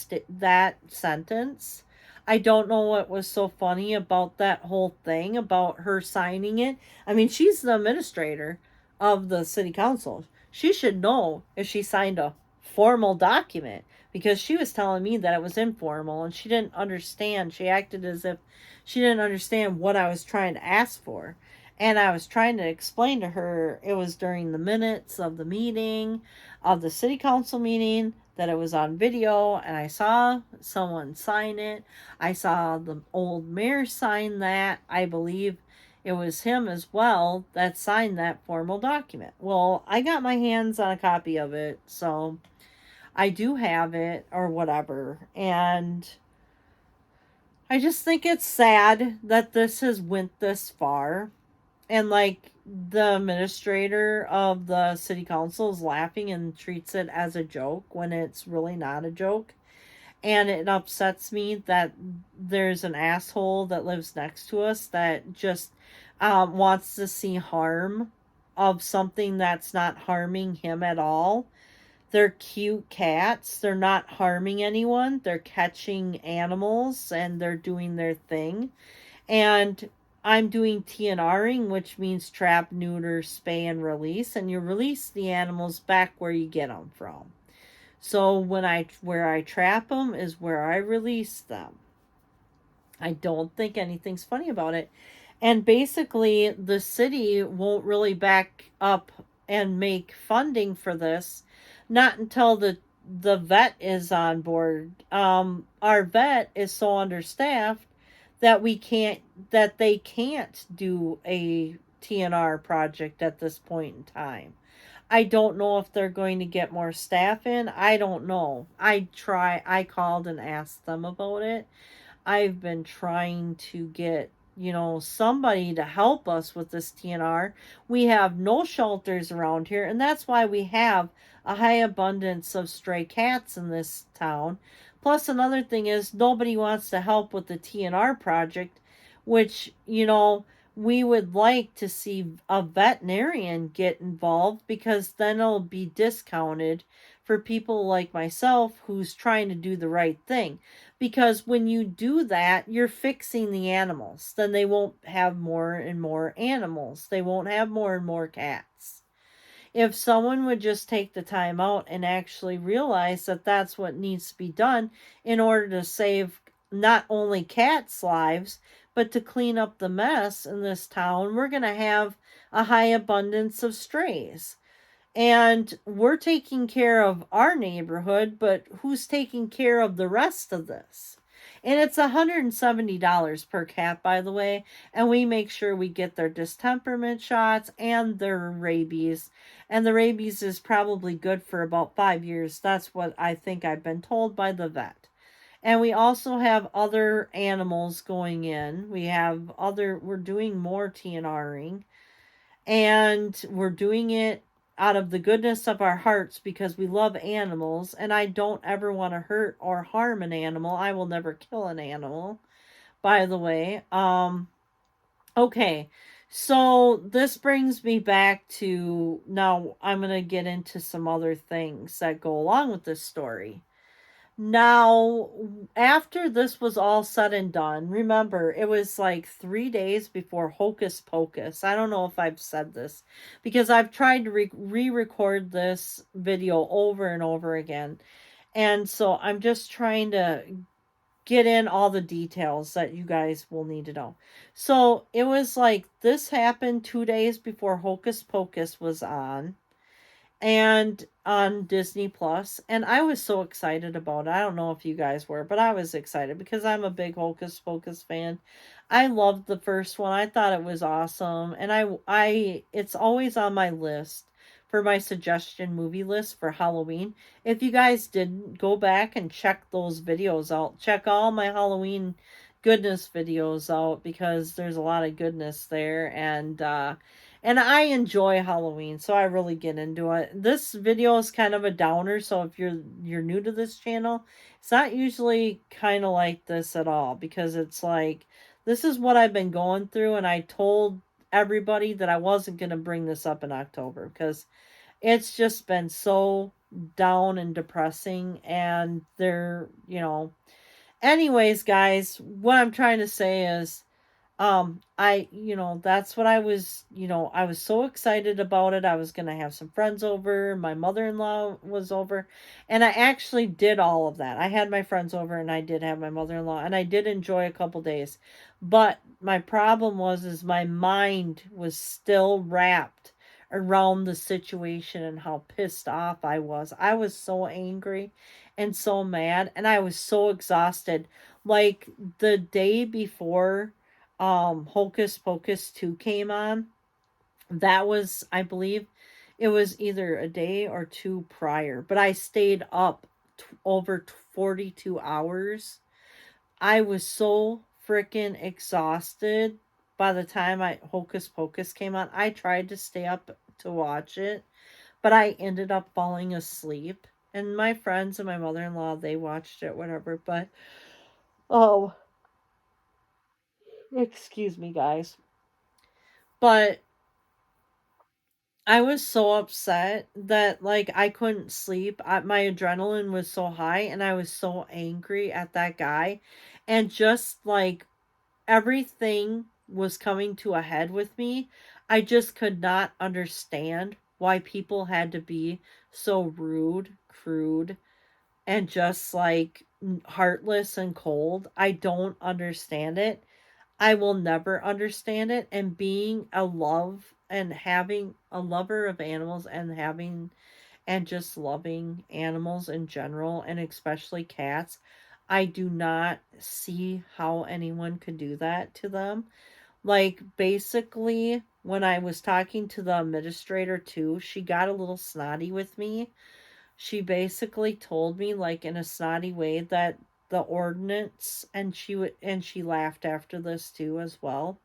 sentence. I don't know what was so funny about that whole thing about her signing it. I mean, she's the administrator of the city council. She should know if she signed a formal document because she was telling me that it was informal and she didn't understand. She acted as if she didn't understand what I was trying to ask for. And I was trying to explain to her it was during the minutes of the meeting, of the city council meeting, that it was on video, and I saw someone sign it. I saw the old mayor sign that. I believe it was him as well that signed that formal document. Well, I got my hands on a copy of it, so I do have it or whatever. And I just think it's sad that this has went this far. And like the administrator of the city council is laughing and treats it as a joke when it's really not a joke. And it upsets me that there's an asshole that lives next to us that just wants to see harm of something that's not harming him at all. They're cute cats. They're not harming anyone. They're catching animals and they're doing their thing. And I'm doing TNRing, which means trap, neuter, spay, and release. And you release the animals back where you get them from. So where I trap them is where I release them. I don't think anything's funny about it. And basically, the city won't really back up and make funding for this, not until the vet is on board. Our vet is so understaffed that they can't do a TNR project at this point in time. I don't know if they're going to get more staff in. I don't know. I called and asked them about it. I've been trying to get, somebody to help us with this TNR. We have no shelters around here, and that's why we have a high abundance of stray cats in this town. Plus, another thing is nobody wants to help with the TNR project, which, we would like to see a veterinarian get involved because then it'll be discounted for people like myself who's trying to do the right thing. Because when you do that, you're fixing the animals. Then they won't have more and more animals. They won't have more and more cats. If someone would just take the time out and actually realize that that's what needs to be done in order to save not only cats' lives, but to clean up the mess in this town, we're going to have a high abundance of strays. And we're taking care of our neighborhood, but who's taking care of the rest of this? And it's $170 per cat, by the way. And we make sure we get their distemperament shots and their rabies. And the rabies is probably good for about 5 years. That's what I think I've been told by the vet. And we also have other animals going in. We're doing more TNRing. And we're doing it out of the goodness of our hearts because we love animals. And I don't ever want to hurt or harm an animal. I will never kill an animal, by the way. Okay. So this brings me back to now I'm going to get into some other things that go along with this story. Now, after this was all said and done, remember, it was like 3 days before Hocus Pocus. I don't know if I've said this because I've tried to re-record this video over and over again. And so I'm just trying to get in all the details that you guys will need to know. So it was like this happened 2 days before Hocus Pocus was on Disney Plus, and I was so excited about it. I don't know if you guys were, but I was excited because I'm a big Hocus Pocus fan. I loved the first one. I thought it was awesome, and I it's always on my list for my suggestion movie list for Halloween. If you guys didn't, go back and check those videos out. Check all my Halloween goodness videos out because there's a lot of goodness there, and I enjoy Halloween, so I really get into it. This video is kind of a downer, so if you're new to this channel, it's not usually kind of like this at all because it's like this is what I've been going through, and I told everybody that I wasn't going to bring this up in October because it's just been so down and depressing, and anyways, guys, what I'm trying to say is that's what I was so excited about it. I was going to have some friends over, my mother-in-law was over, and I actually did all of that. I had my friends over and I did have my mother-in-law, and I did enjoy a couple days. But my problem is my mind was still wrapped around the situation and how pissed off I was. I was so angry and so mad, and I was so exhausted. Like the day before Hocus Pocus 2 came on, that was, I believe, it was either a day or two prior, but I stayed up over 42 hours. I was so freaking exhausted by the time Hocus Pocus came on. I tried to stay up to watch it, but I ended up falling asleep. And my friends and my mother-in-law, they watched it, whatever. But oh, excuse me, guys. But I was so upset that like I couldn't sleep. My adrenaline was so high, and I was so angry at that guy, and just like everything was coming to a head with me. I just could not understand why people had to be so rude, crude, and just like heartless and cold. I don't understand it. I will never understand it. And being a love and having a lover of animals and having and just loving animals in general and especially cats, I do not see how anyone could do that to them. Like basically when I was talking to the administrator too, she got a little snotty with me. She basically told me like in a snotty way that the ordinance, and she laughed after this too as well,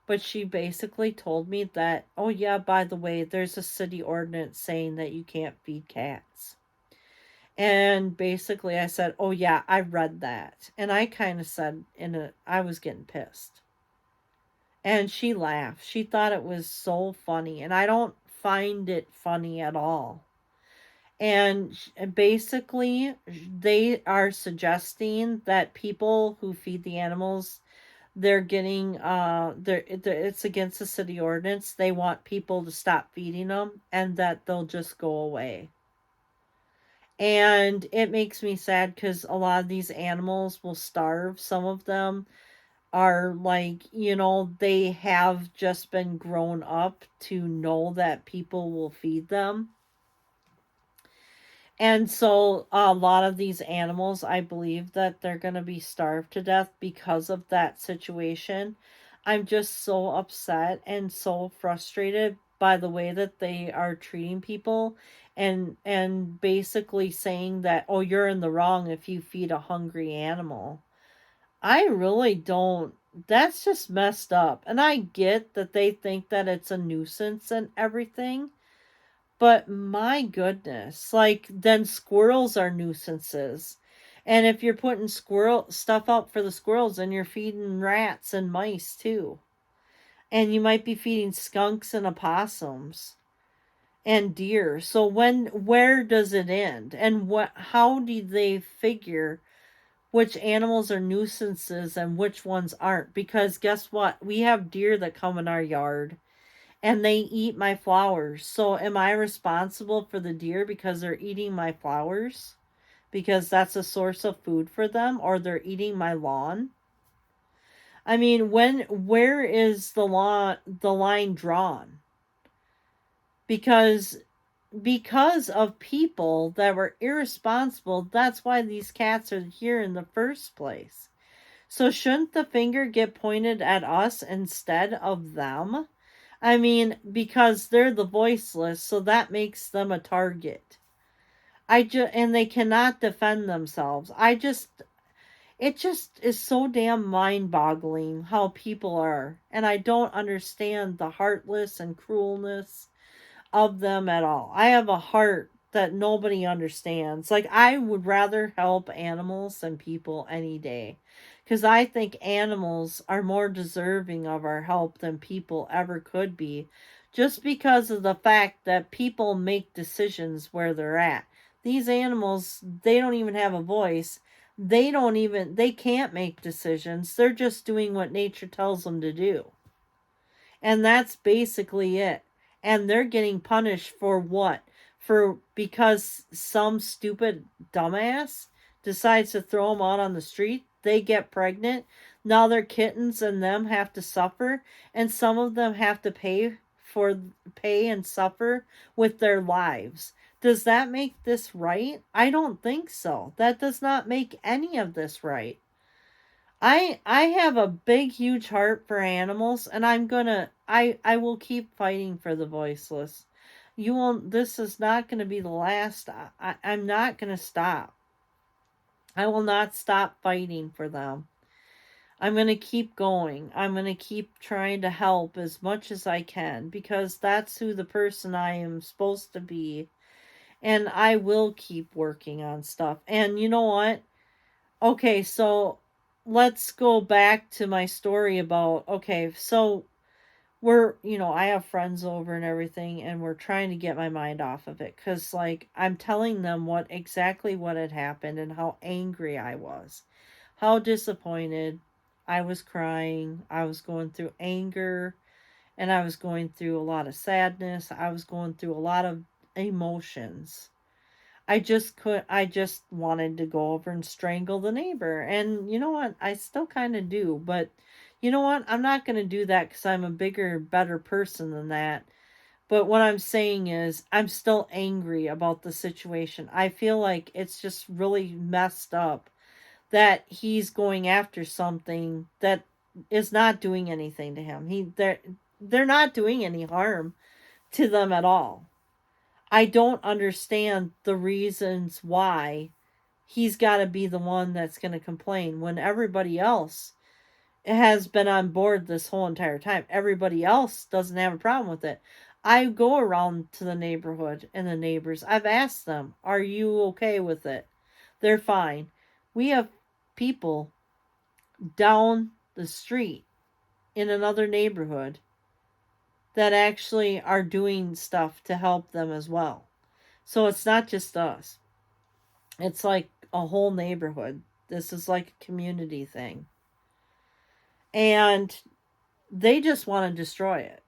but she basically told me that, oh yeah, by the way, there's a city ordinance saying that you can't feed cats. And basically I said, oh yeah, I read that. And I kind of said I was getting pissed. And she laughed. She thought it was so funny, and I don't find it funny at all. And basically, they are suggesting that people who feed the animals, they're getting it's against the city ordinance. They want people to stop feeding them and that they'll just go away. And it makes me sad because a lot of these animals will starve. Some of them are like, they have just been grown up to know that people will feed them. And so a lot of these animals, I believe that they're going to be starved to death because of that situation. I'm just so upset and so frustrated by the way that they are treating people, and basically saying that, oh, you're in the wrong if you feed a hungry animal. I really don't. That's just messed up. And I get that they think that it's a nuisance and everything, but my goodness, like then squirrels are nuisances. And if you're putting squirrel stuff out for the squirrels, then you're feeding rats and mice too. And you might be feeding skunks and opossums and deer. So where does it end? And how do they figure which animals are nuisances and which ones aren't? Because guess what? We have deer that come in our yard and they eat my flowers. So am I responsible for the deer because they're eating my flowers? Because that's a source of food for them, or they're eating my lawn? I mean, where is the line drawn? Because of people that were irresponsible, that's why these cats are here in the first place. So shouldn't the finger get pointed at us instead of them? I mean, because they're the voiceless, so that makes them a target. And they cannot defend themselves. It just is so damn mind-boggling how people are, and I don't understand the heartless and cruelness of them at all. I have a heart that nobody understands. Like, I would rather help animals than people any day. Because I think animals are more deserving of our help than people ever could be. Just because of the fact that people make decisions where they're at. These animals, they don't even have a voice. They can't make decisions. They're just doing what nature tells them to do. And that's basically it. And they're getting punished for what? For because some stupid dumbass decides to throw them out on the street. They get pregnant. Now their kittens and them have to suffer, and some of them have to pay and suffer with their lives. Does that make this right? I don't think so. That does not make any of this right. I have a big huge heart for animals, and I will keep fighting for the voiceless. You won't This is not going to be the last. I'm not going to stop. I will not stop fighting for them. I'm going to keep going. I'm going to keep trying to help as much as I can, because that's who the person I am supposed to be. And I will keep working on stuff. And you know what? Okay, so let's go back to my story about, okay, so I have friends over and everything, and we're trying to get my mind off of it, cuz like I'm telling them what had happened and how angry I was. How disappointed. I was crying. I was going through anger, and I was going through a lot of sadness. I was going through a lot of emotions. I just wanted to go over and strangle the neighbor. And you know what? I still kind of do. But you know what? I'm not going to do that because I'm a bigger, better person than that. But what I'm saying is, I'm still angry about the situation. I feel like it's just really messed up that he's going after something that is not doing anything to him. They're not doing any harm to them at all. I don't understand the reasons why he's got to be the one that's going to complain when everybody else has been on board this whole entire time. Everybody else doesn't have a problem with it. I go around to the neighborhood and the neighbors. I've asked them, "Are you okay with it?" They're fine. We have people down the street in another neighborhood that actually are doing stuff to help them as well. So it's not just us. It's like a whole neighborhood. This is like a community thing. And they just want to destroy it.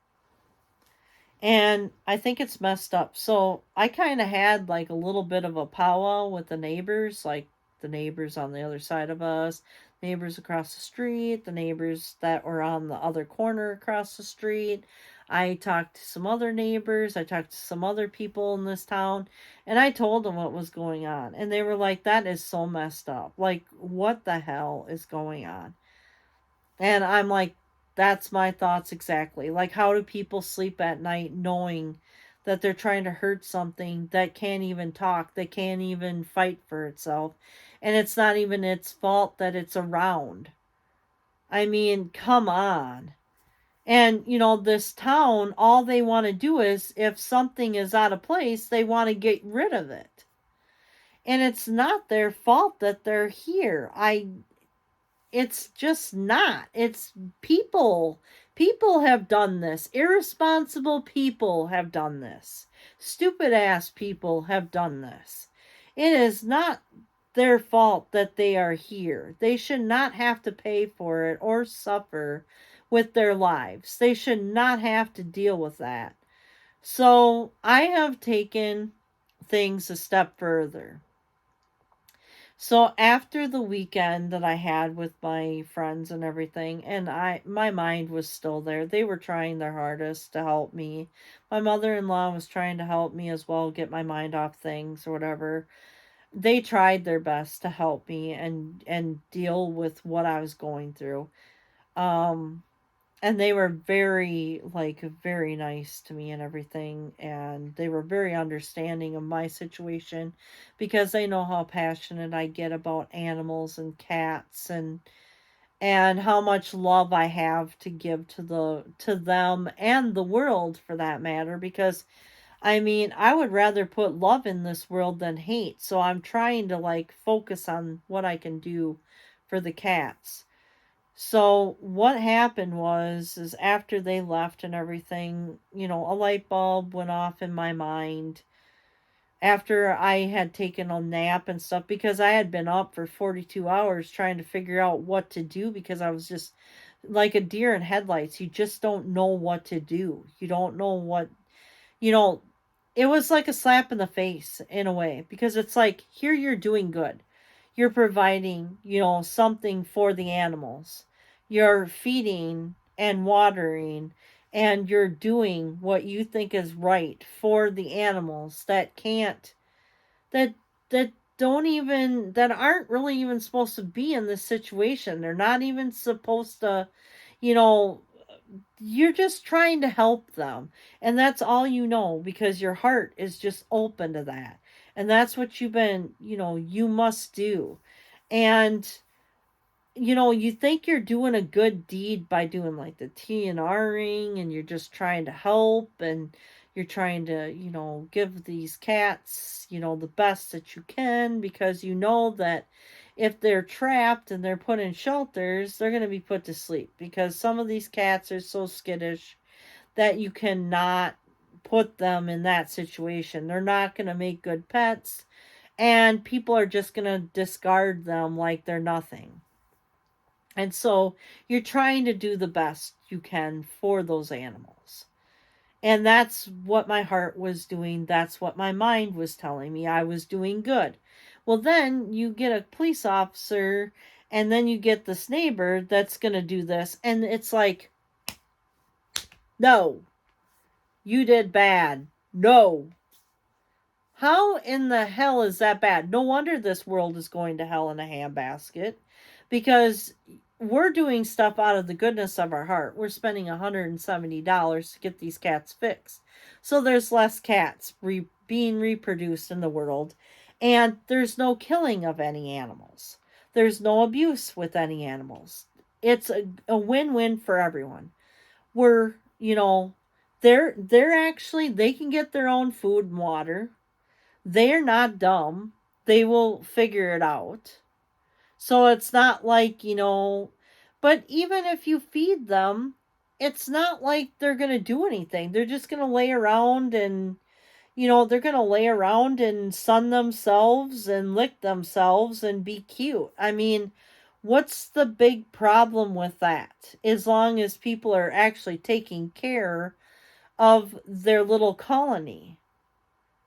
And I think it's messed up. So I kind of had like a little bit of a powwow with the neighbors, like the neighbors on the other side of us, neighbors across the street, the neighbors that were on the other corner across the street. I talked to some other neighbors, I talked to some other people in this town, and I told them what was going on. And they were like, "That is so messed up. Like, what the hell is going on?" And I'm like, that's my thoughts exactly. Like, how do people sleep at night knowing that they're trying to hurt something that can't even talk, that can't even fight for itself, and it's not even its fault that it's around? I mean, come on. And, this town, all they want to do is, if something is out of place, they want to get rid of it. And it's not their fault that they're here. It's just not. It's people. People have done this. Irresponsible people have done this. Stupid ass people have done this. It is not their fault that they are here. They should not have to pay for it or suffer with their lives. They should not have to deal with that. So I have taken things a step further. So after the weekend that I had with my friends and everything, and my mind was still there. They were trying their hardest to help me. My mother-in-law was trying to help me as well, get my mind off things or whatever. They tried their best to help me and deal with what I was going through. Um And they were very, like, very nice to me and everything, and they were very understanding of my situation because they know how passionate I get about animals and cats, and how much love I have to give to them and the world for that matter, because I mean, I would rather put love in this world than hate. So I'm trying to like focus on what I can do for the cats. So what happened was is after they left and everything, a light bulb went off in my mind after I had taken a nap and stuff because I had been up for 42 hours trying to figure out what to do because I was just like a deer in headlights. You just don't know what to do. You don't know what, you know, it was like a slap in the face in a way because it's like, here you're doing good. You're providing, something for the animals. You're feeding and watering and you're doing what you think is right for the animals that that don't even that aren't really even supposed to be in this situation. They're not even supposed to, you know, you're just trying to help them. And that's all you know because your heart is just open to that. And that's what you must do. And you think you're doing a good deed by doing like the TNRing and you're just trying to help and you're trying to, give these cats, the best that you can because you know that if they're trapped and they're put in shelters, they're going to be put to sleep because some of these cats are so skittish that you cannot put them in that situation. They're not going to make good pets and people are just going to discard them like they're nothing. And so you're trying to do the best you can for those animals. And that's what my heart was doing. That's what my mind was telling me. I was doing good. Well, then you get a police officer, and then you get this neighbor that's going to do this. And it's like, no, you did bad. No. How in the hell is that bad? No wonder this world is going to hell in a handbasket because we're doing stuff out of the goodness of our heart. We're spending $170 to get these cats fixed. So there's less cats being reproduced in the world, and there's no killing of any animals. There's no abuse with any animals. It's a win-win for everyone. We're, they're actually they can get their own food and water. They're not dumb. They will figure it out. So it's not like, but even if you feed them, it's not like they're going to do anything. They're just going to lay around and, they're going to lay around and sun themselves and lick themselves and be cute. I mean, what's the big problem with that? As long as people are actually taking care of their little colony.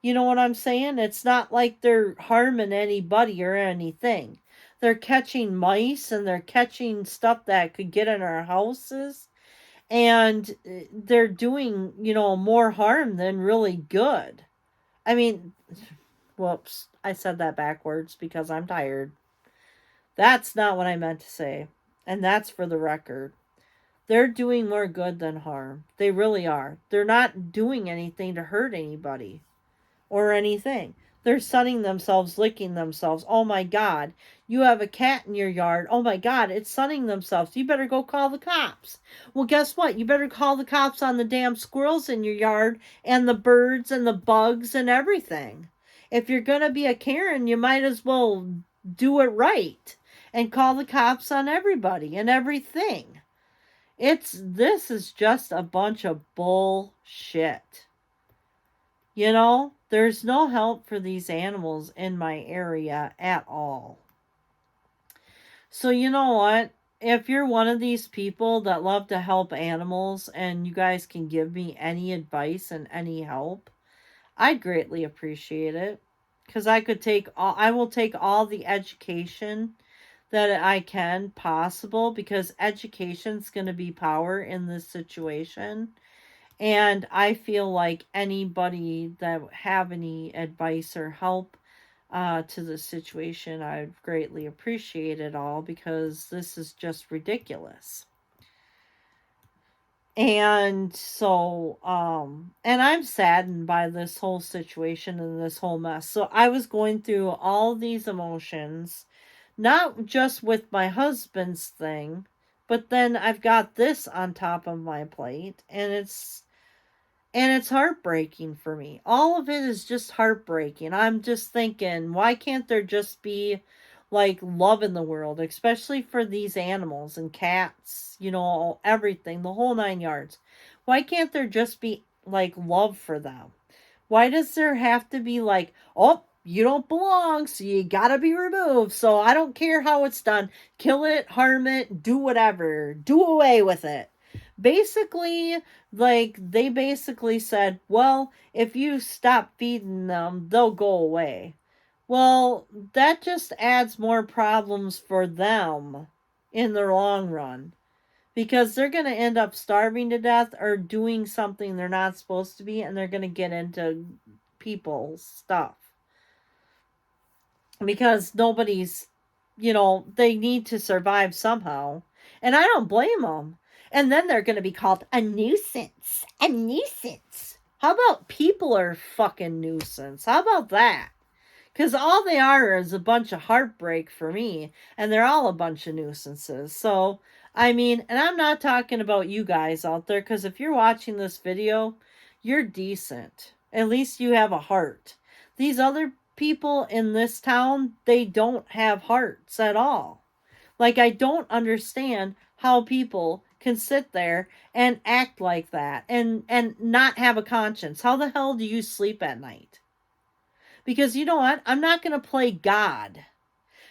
You know what I'm saying? It's not like they're harming anybody or anything. They're catching mice and they're catching stuff that could get in our houses. And they're doing, more harm than really good. I mean, whoops, I said that backwards because I'm tired. That's not what I meant to say. And that's for the record. They're doing more good than harm. They really are. They're not doing anything to hurt anybody or anything. They're sunning themselves, licking themselves. Oh my God. You have a cat in your yard. Oh my God, it's sunning themselves. You better go call the cops. Well, guess what? You better call the cops on the damn squirrels in your yard and the birds and the bugs and everything. If you're going to be a Karen, you might as well do it right and call the cops on everybody and everything. This is just a bunch of bullshit. There's no help for these animals in my area at all. So, you know what? If you're one of these people that love to help animals and you guys can give me any advice and any help, I'd greatly appreciate it. Because I will take all the education that I can possible because education's going to be power in this situation. And I feel like anybody that have any advice or help to the situation, I'd greatly appreciate it all because this is just ridiculous. And so, and I'm saddened by this whole situation and this whole mess. So I was going through all these emotions, not just with my husband's thing, but then I've got this on top of my plate, and it's heartbreaking for me. All of it is just heartbreaking. I'm just thinking, why can't there just be like love in the world, especially for these animals and cats, you know, everything, the whole 9 yards? Why can't there just be like love for them? Why does there have to be like, oh, you don't belong, so you gotta be removed. So I don't care how it's done. Kill it, harm it, do whatever, do away with it. Basically, like, they basically said, well, if you stop feeding them, they'll go away. Well, that just adds more problems for them in the long run, because they're going to end up starving to death or doing something they're not supposed to be, and they're going to get into people's stuff because nobody's, you know, they need to survive somehow. And I don't blame them. And then they're going to be called a nuisance. A nuisance. How about people are fucking nuisance? How about that? Because all they are is a bunch of heartbreak for me, and they're all a bunch of nuisances. So, I mean, and I'm not talking about you guys out there, because if you're watching this video, you're decent. At least you have a heart. These other people in this town, they don't have hearts at all. Like, I don't understand how people can sit there and act like that and not have a conscience. How the hell do you sleep at night? Because you know what? I'm not going to play God.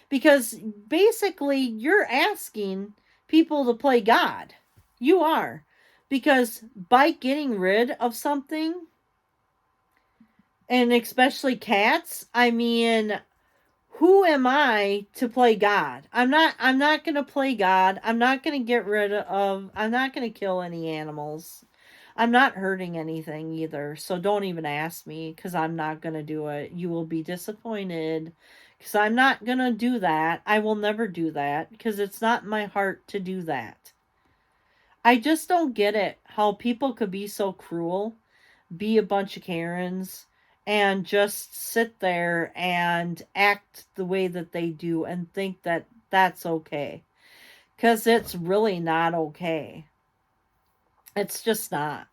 Because basically, you're asking people to play God. You are. Because by getting rid of something, and especially cats, I mean, who am I to play God? I'm not going to play God. I'm not going to get rid of I'm not going to kill any animals. I'm not hurting anything either. So don't even ask me, cuz I'm not going to do it. You will be disappointed, cuz I'm not going to do that. I will never do that cuz it's not in my heart to do that. I just don't get it how people could be so cruel, be a bunch of Karens, and just sit there and act the way that they do and think that that's okay. Because it's really not okay. It's just not.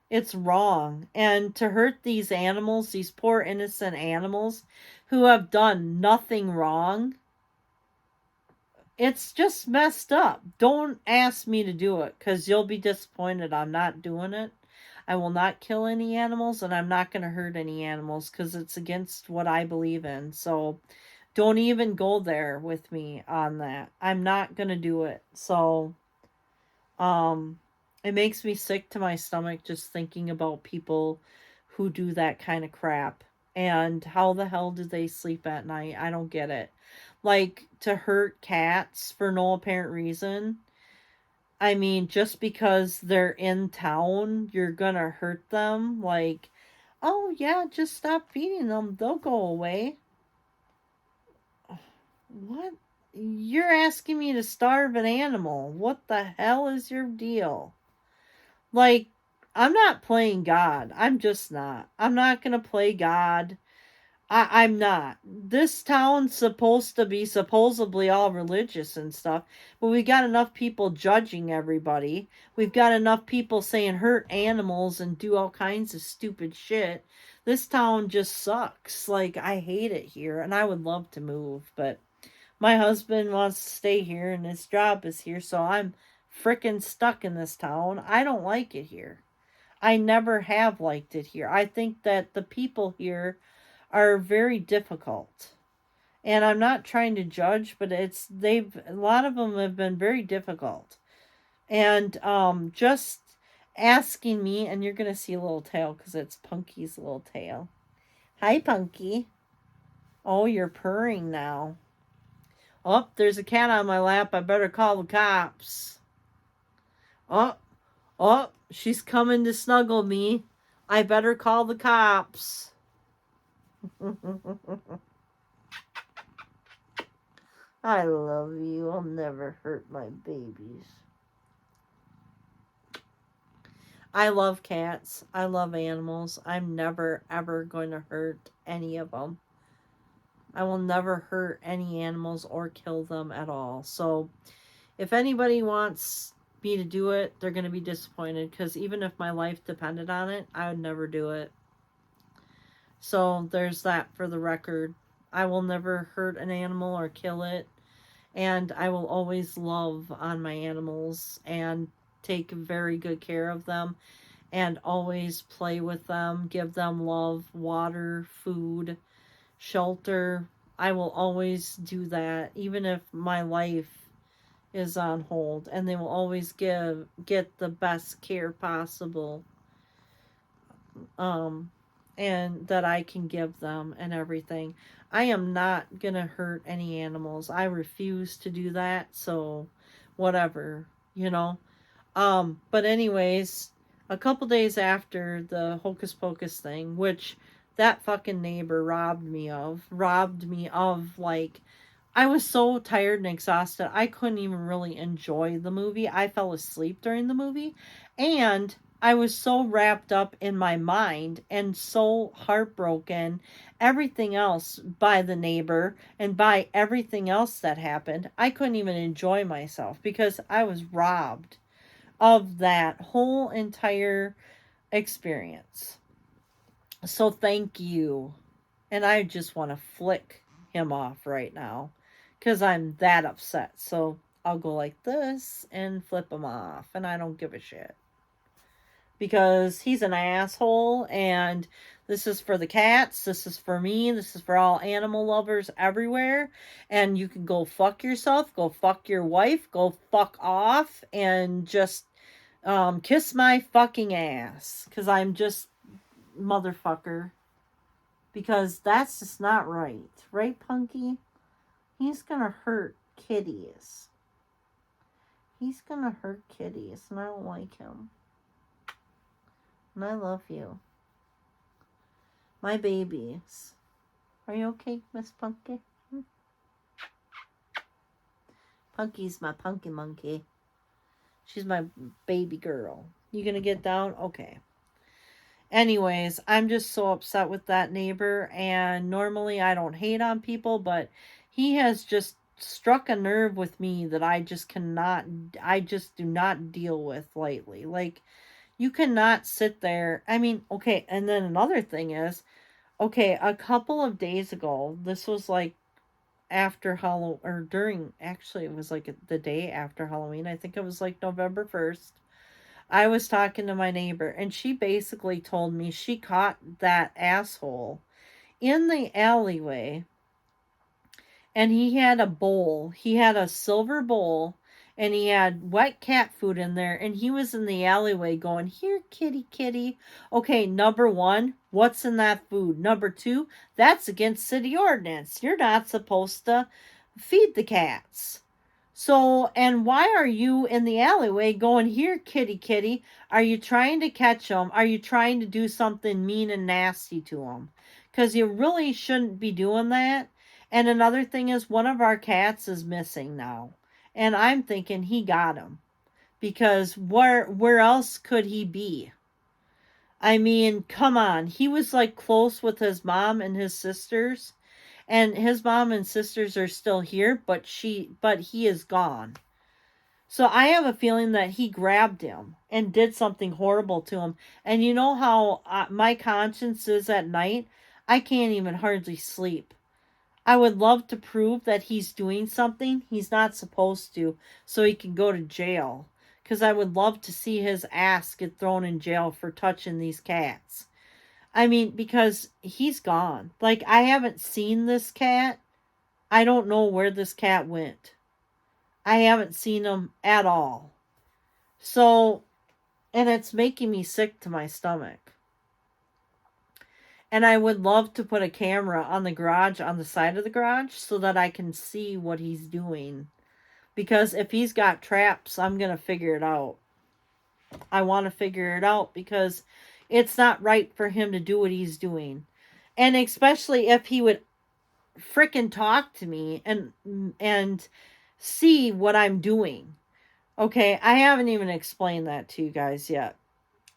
It's wrong. And to hurt these animals, these poor innocent animals who have done nothing wrong, it's just messed up. Don't ask me to do it because you'll be disappointed. I'm not doing it. I will not kill any animals, and I'm not going to hurt any animals because it's against what I believe in. So don't even go there with me on that. I'm not going to do it. So um it makes me sick to my stomach just thinking about people who do that kind of crap. And how the hell do they sleep at night? I don't get it. Like, to hurt cats for no apparent reason. I mean, just because they're in town, you're gonna hurt them. Like, oh yeah, just stop feeding them. They'll go away. What? You're asking me to starve an animal. What the hell is your deal? Like, I'm not playing God. I'm just not. I'm not gonna play God. I'm not. This town's supposed to be supposedly all religious and stuff, but we got enough people judging everybody. We've got enough people saying hurt animals and do all kinds of stupid shit. This town just sucks. Like, I hate it here, and I would love to move, but my husband wants to stay here, and his job is here, so I'm frickin' stuck in this town. I don't like it here. I never have liked it here. I think that the people here are very difficult. And I'm not trying to judge, but a lot of them have been very difficult. And just asking me, and you're gonna see a little tail because it's Punky's little tail. Hi, Punky. Oh, you're purring now. Oh, there's a cat on my lap. I better call the cops. Oh, oh, she's coming to snuggle me. I better call the cops. I love you. I'll never hurt my babies. I love cats. I love animals. I'm never, ever going to hurt any of them. I will never hurt any animals or kill them at all. So if anybody wants me to do it, they're going to be disappointed, because even if my life depended on it, I would never do it. So there's that for the record. I will never hurt an animal or kill it. And I will always love on my animals and take very good care of them and always play with them, give them love, water, food, shelter. I will always do that, even if my life is on hold, and they will always get the best care possible, um and that I can give them and everything. I am not gonna hurt any animals. I refuse to do that, so whatever, you know. But anyways, a couple days after the Hocus Pocus thing, which that fucking neighbor robbed me of, like, I was so tired and exhausted, I couldn't even really enjoy the movie. I fell asleep during the movie, and I was so wrapped up in my mind and so heartbroken, everything else by the neighbor and by everything else that happened. I couldn't even enjoy myself because I was robbed of that whole entire experience. So thank you. And I just want to flick him off right now because I'm that upset. So I'll go like this and flip him off, and I don't give a shit. Because he's an asshole, and this is for the cats, this is for me, this is for all animal lovers everywhere. And you can go fuck yourself, go fuck your wife, go fuck off, and just kiss my fucking ass. Because I'm just motherfucker. Because that's just not right. Right, Punky? He's gonna hurt kitties. He's gonna hurt kitties, and I don't like him. And I love you. My babies. Are you okay, Miss Punky? Punky's my punky monkey. She's my baby girl. You gonna get down? Okay. Anyways, I'm just so upset with that neighbor, and normally I don't hate on people, but he has just struck a nerve with me that I just do not deal with lightly. Like, you cannot sit there. I mean, okay, and then another thing is, okay, a couple of days ago, this was like after Halloween, or during, actually, it was like the day after Halloween. I think it was like November 1st. I was talking to my neighbor, and she basically told me she caught that asshole in the alleyway, and he had a bowl. He had a silver bowl, and he had wet cat food in there, and he was in the alleyway going, "Here, kitty, kitty." Okay, number one, what's in that food? Number two, that's against city ordinance. You're not supposed to feed the cats. So, and why are you in the alleyway going, "Here, kitty, kitty"? Are you trying to catch them? Are you trying to do something mean and nasty to them? Because you really shouldn't be doing that. And another thing is, one of our cats is missing now. And I'm thinking he got him. Because where else could he be? I mean, come on. He was like close with his mom and his sisters. And his mom and sisters are still here, but he is gone. So I have a feeling that he grabbed him and did something horrible to him. And you know how my conscience is at night? I can't even hardly sleep. I would love to prove that he's doing something he's not supposed to, so he can go to jail. Because I would love to see his ass get thrown in jail for touching these cats. I mean, because he's gone. Like, I haven't seen this cat. I don't know where this cat went. I haven't seen him at all. So, and it's making me sick to my stomach. And I would love to put a camera on the garage, on the side of the garage, so that I can see what he's doing. Because if he's got traps, I'm going to figure it out. I want to figure it out because it's not right for him to do what he's doing. And especially if he would frickin' talk to me and see what I'm doing. Okay, I haven't even explained that to you guys yet.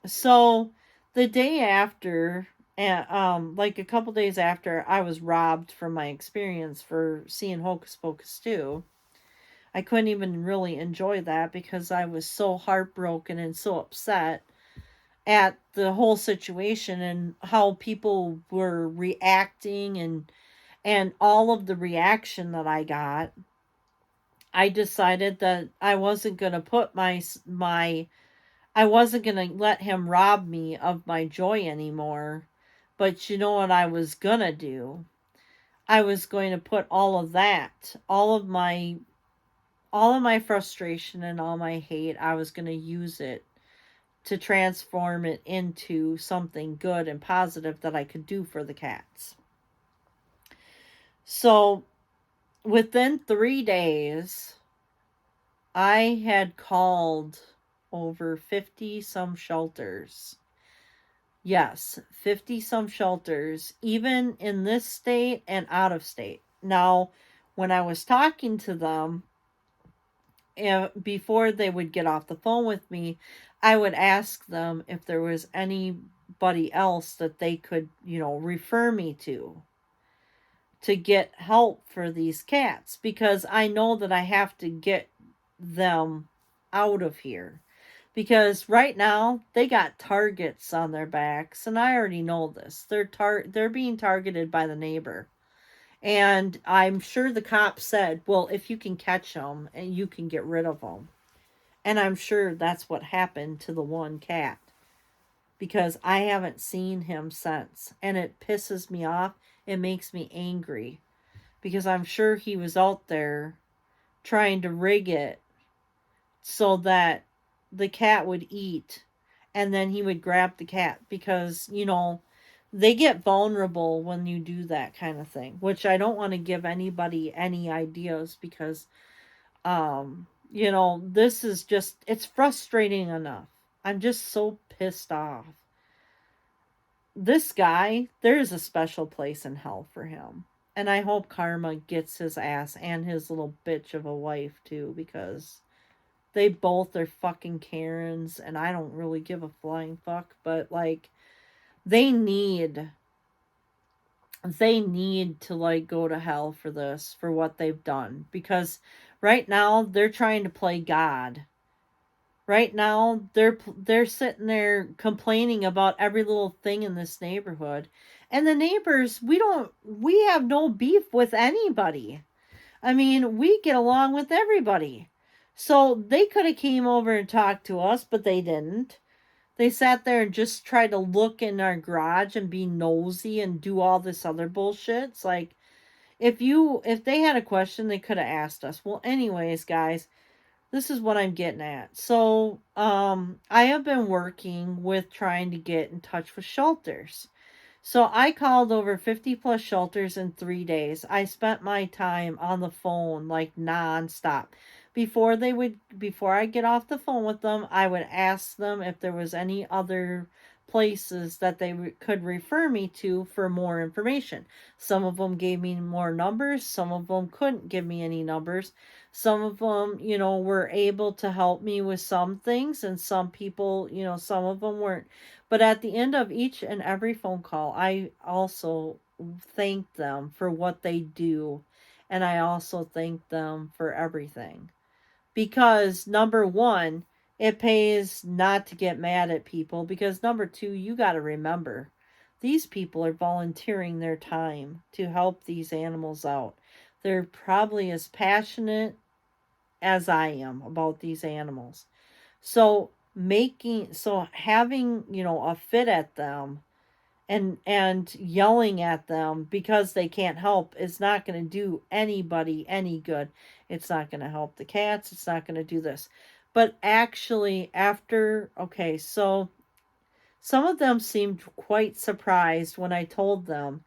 So the day after, like a couple days after I was robbed from my experience for seeing Hocus Pocus 2, I couldn't even really enjoy that because I was so heartbroken and so upset at the whole situation and how people were reacting, and all of the reaction that I got. I decided that I wasn't going to put I wasn't going to let him rob me of my joy anymore. But you know what I was going to do? I was going to put all of my frustration and all my hate, I was going to use it to transform it into something good and positive that I could do for the cats. So, within 3 days, I had called over 50 some shelters. Yes, 50 some shelters, even in this state and out of state. Now, when I was talking to them, before they would get off the phone with me, I would ask them if there was anybody else that they could, refer me to get help for these cats, because I know that I have to get them out of here. Because right now they got targets on their backs, and I already know this. They're being targeted by the neighbor. And I'm sure the cop said, "Well, if you can catch them and you can get rid of them." And I'm sure that's what happened to the one cat, because I haven't seen him since. And it pisses me off. It makes me angry because I'm sure he was out there trying to rig it so that the cat would eat, and then he would grab the cat, because, they get vulnerable when you do that kind of thing, which I don't want to give anybody any ideas, because this is just, it's frustrating enough. I'm just so pissed off. This guy, there is a special place in hell for him. And I hope karma gets his ass and his little bitch of a wife too, because they both are fucking Karens, and I don't really give a flying fuck, but like they need to like go to hell for this, for what they've done, because right now they're trying to play God. Right now they're sitting there complaining about every little thing in this neighborhood. And the neighbors, we have no beef with anybody. I mean, we get along with everybody. So they could have came over and talked to us, but they didn't. They sat there and just tried to look in our garage and be nosy and do all this other bullshit. It's like, if they had a question, they could have asked us. Well, anyways, guys, this is what I'm getting at. So, I have been working with trying to get in touch with shelters. So I called over 50 plus shelters in 3 days. I spent my time on the phone like nonstop. Before I get off the phone with them, I would ask them if there was any other places that they could refer me to for more information. Some of them gave me more numbers, some of them couldn't give me any numbers. Some of them, were able to help me with some things, and some people, some of them weren't. But at the end of each and every phone call, I also thank them for what they do. And I also thank them for everything. Because number one, it pays not to get mad at people. Because number two, you got to remember, these people are volunteering their time to help these animals out. They're probably as passionate as I am about these animals. So having, a fit at them and yelling at them because they can't help is not going to do anybody any good. It's not going to help the cats. It's not going to do this. But actually, okay, so some of them seemed quite surprised when I told them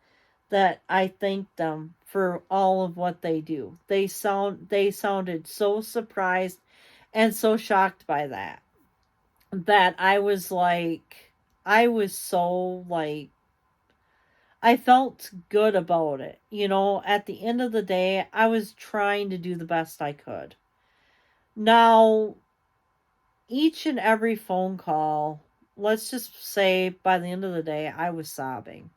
that I thanked them for all of what they do. They sounded so surprised and so shocked by that I was so like, I felt good about it. At the end of the day, I was trying to do the best I could. Now, each and every phone call let's just say by the end of the day, I was sobbing.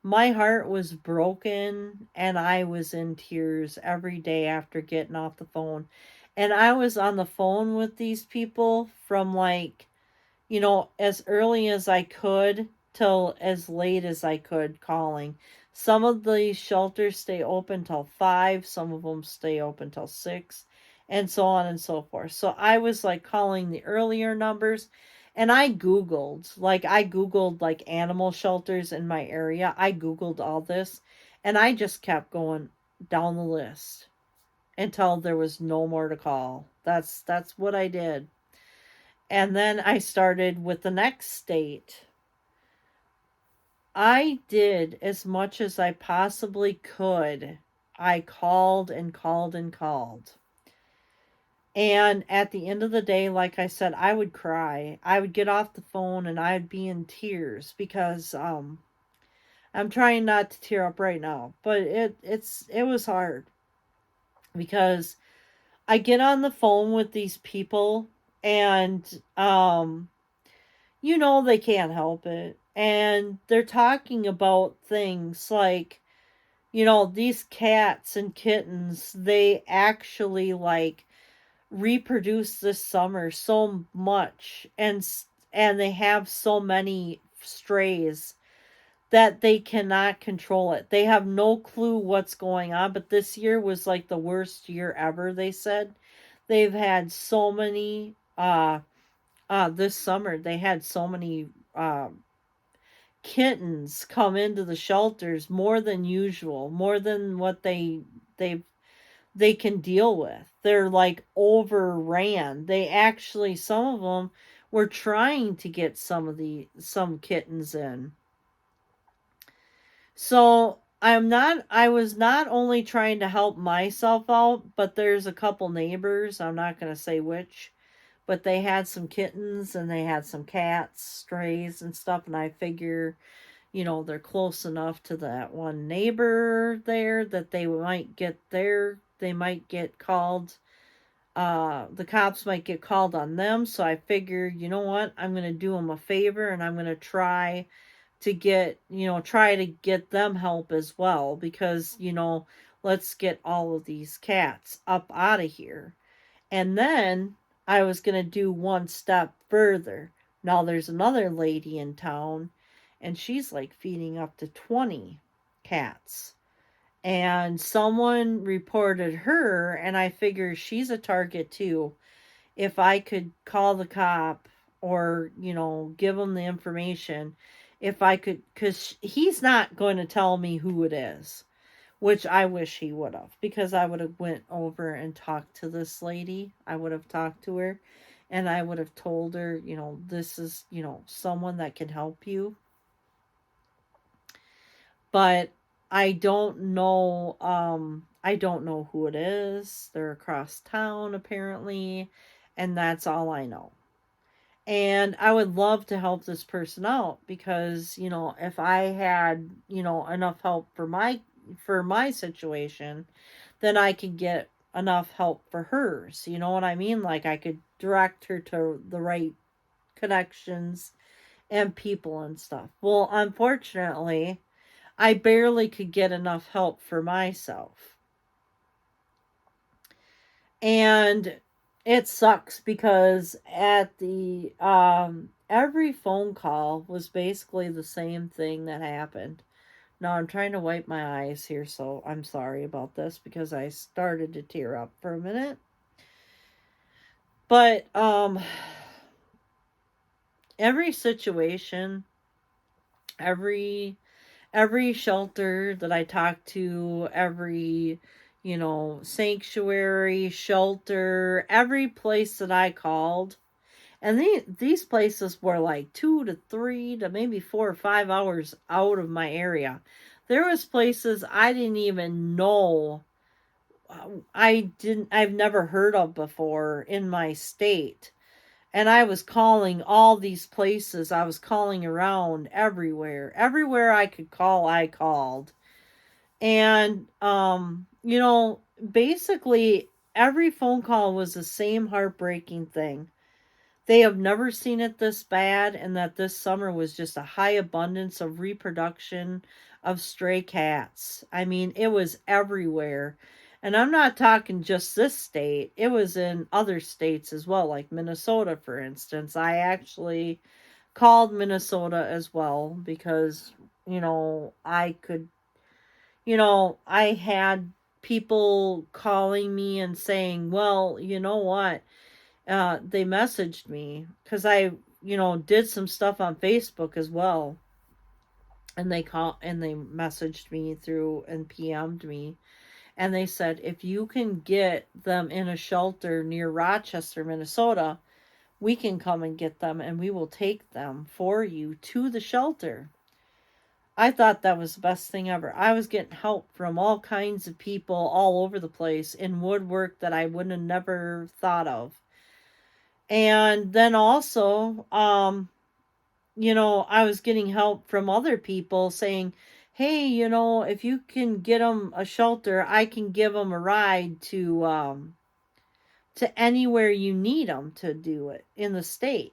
My heart was broken and I was in tears every day after getting off the phone. And I was on the phone with these people from like, as early as I could till as late as I could calling. Some of the shelters stay open till 5, some of them stay open till 6, and so on and so forth. So I was like calling the earlier numbers, and I Googled like animal shelters in my area. I Googled all this, and I just kept going down the list until there was no more to call. That's what I did. And then I started with the next state. I did as much as I possibly could. I called and called and called. And at the end of the day, like I said, I would cry. I would get off the phone and I'd be in tears because I'm trying not to tear up right now, but it was hard because I get on the phone with these people and they can't help it. And they're talking about things like, these cats and kittens, they actually like reproduce this summer so much and they have so many strays that they cannot control it. They have no clue what's going on, but this year was like the worst year ever, they said. They've had so many this summer they had so many kittens come into the shelters more than usual, more than what they they can deal with. They're like overran. They actually some of them were trying to get some kittens in. So I was not only trying to help myself out, but there's a couple neighbors, I'm not going to say which, but they had some kittens and they had some cats, strays and stuff, and I figure, they're close enough to that one neighbor there that they might get called, the cops might get called on them. So I figure, you know what, I'm going to do them a favor and I'm going to try to get them help as well because, let's get all of these cats up out of here. And then I was going to do one step further. Now there's another lady in town and she's like feeding up to 20 cats. And someone reported her, and I figure she's a target too. If I could call the cop or, give him the information, if I could, because he's not going to tell me who it is, which I wish he would have, because I would have went over and talked to this lady. I would have talked to her and I would have told her, this is, someone that can help you. But I don't know who it is. They're across town apparently, and that's all I know. And I would love to help this person out because, if I had, enough help for my situation, then I could get enough help for hers. You know what I mean? Like I could direct her to the right connections and people and stuff. Well, unfortunately, I barely could get enough help for myself. And it sucks because at the every phone call was basically the same thing that happened. Now I'm trying to wipe my eyes here, so I'm sorry about this because I started to tear up for a minute. But every situation, every shelter that I talked to, every, sanctuary, shelter, every place that I called, and these places were like 2 to 3 to maybe 4 or 5 hours out of my area. There was places I didn't even know, I've never heard of before in my state. And I was calling all these places. I was calling around everywhere. Everywhere I could call, I called. And basically every phone call was the same heartbreaking thing. They have never seen it this bad, and that this summer was just a high abundance of reproduction of stray cats. I mean, it was everywhere. And I'm not talking just this state, it was in other states as well, like Minnesota, for instance. I actually called Minnesota as well because, I could, I had people calling me and saying, well, you know what? They messaged me because I, did some stuff on Facebook as well, and they messaged me through and PM'd me, and they said if you can get them in a shelter near Rochester, Minnesota, we can come and get them and we will take them for you to the shelter. I thought that was the best thing ever. I was getting help from all kinds of people all over the place in woodwork that I wouldn't have never thought of. And then also, I was getting help from other people saying, hey, if you can get them a shelter, I can give them a ride to anywhere you need them to do it in the state.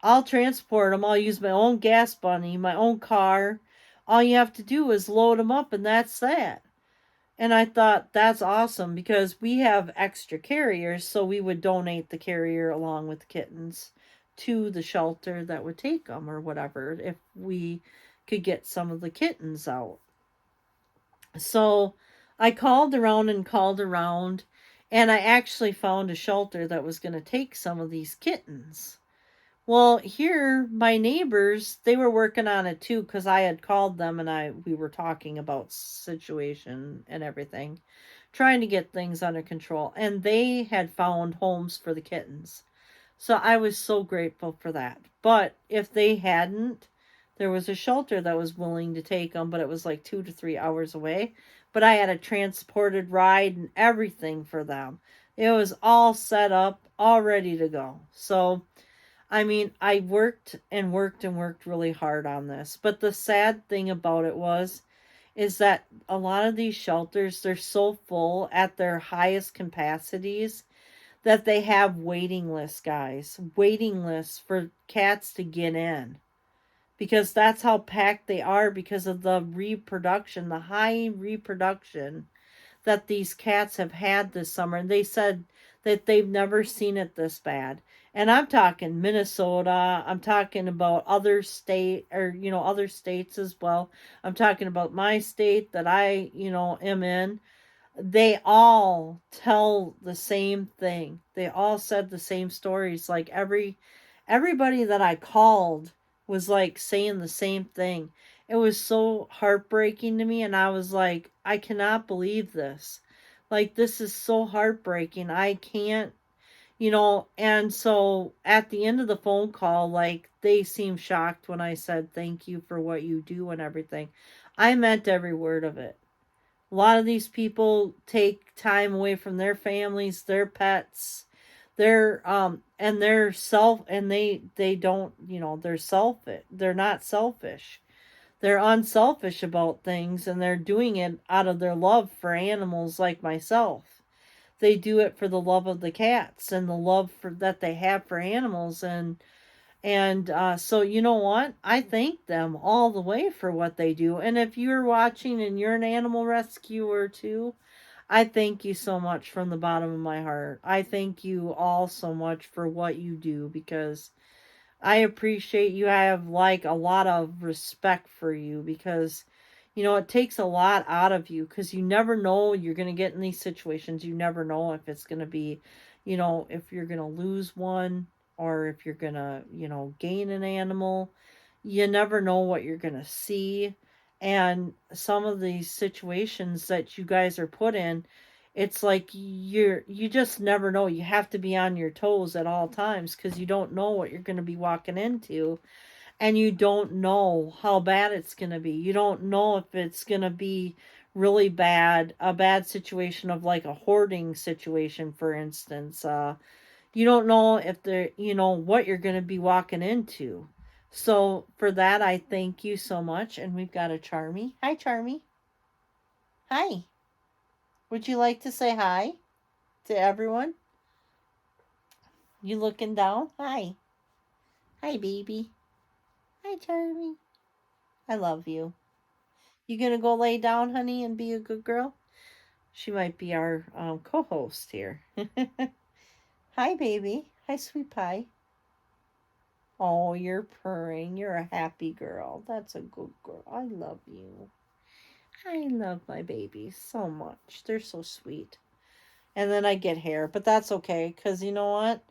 I'll transport them. I'll use my own gas bunny, my own car. All you have to do is load them up, and that's that. And I thought that's awesome because we have extra carriers, so we would donate the carrier along with the kittens to the shelter that would take them or whatever if we could get some of the kittens out. So I called around, and I actually found a shelter that was going to take some of these kittens. Well, here my neighbors, they were working on it too because I had called them and we were talking about situation and everything, trying to get things under control, and they had found homes for the kittens. So I was so grateful for that. But if they hadn't, there was a shelter that was willing to take them, but it was like 2 to 3 hours away. But I had a transported ride and everything for them. It was all set up, all ready to go. So I mean, I worked and worked and worked really hard on this. But the sad thing about it is that a lot of these shelters, they're so full at their highest capacities that they have waiting lists, guys. Waiting lists for cats to get in. Because that's how packed they are because of the reproduction, the high reproduction that these cats have had this summer. And they said that they've never seen it this bad. And I'm talking Minnesota. I'm talking about other other states as well. I'm talking about my state that I, am in. They all tell the same thing. They all said the same stories. Like everybody that I called was like saying the same thing. It was so heartbreaking to me, and I was like, I cannot believe this. Like, this is so heartbreaking. I can't, and so at the end of the phone call, like, they seemed shocked when I said thank you for what you do and everything. I meant every word of it. A lot of these people take time away from their families, their pets, and they don't, they're selfish. They're not selfish. They're unselfish about things, and they're doing it out of their love for animals like myself. They do it for the love of the cats and the love for that they have for animals, and so, you know what? I thank them all the way for what they do. And if you're watching and you're an animal rescuer too, I thank you so much from the bottom of my heart. I thank you all so much for what you do because I appreciate you. I have like a lot of respect for you because it takes a lot out of you because you never know you're going to get in these situations. You never know if it's going to be, if you're going to lose one or if you're going to, gain an animal. You never know what you're going to see. And some of these situations that you guys are put in, it's like you just never know. You have to be on your toes at all times because you don't know what you're going to be walking into, and you don't know how bad it's going to be. You don't know if it's going to be really bad, a bad situation of like a hoarding situation, for instance. You don't know if what you're going to be walking into. So for that, I thank you so much. And we've got a Charmy. Hi, Charmy. Hi. Would you like to say hi to everyone? You looking down? Hi. Hi, baby. Hi, Charmy. I love you. You gonna go lay down, honey, and be a good girl? She might be our co-host here. Hi, baby. Hi, sweet pie. Oh, you're purring. You're a happy girl. That's a good girl. I love you. I love my babies so much. They're so sweet. And then I get hair, but that's okay because you know what?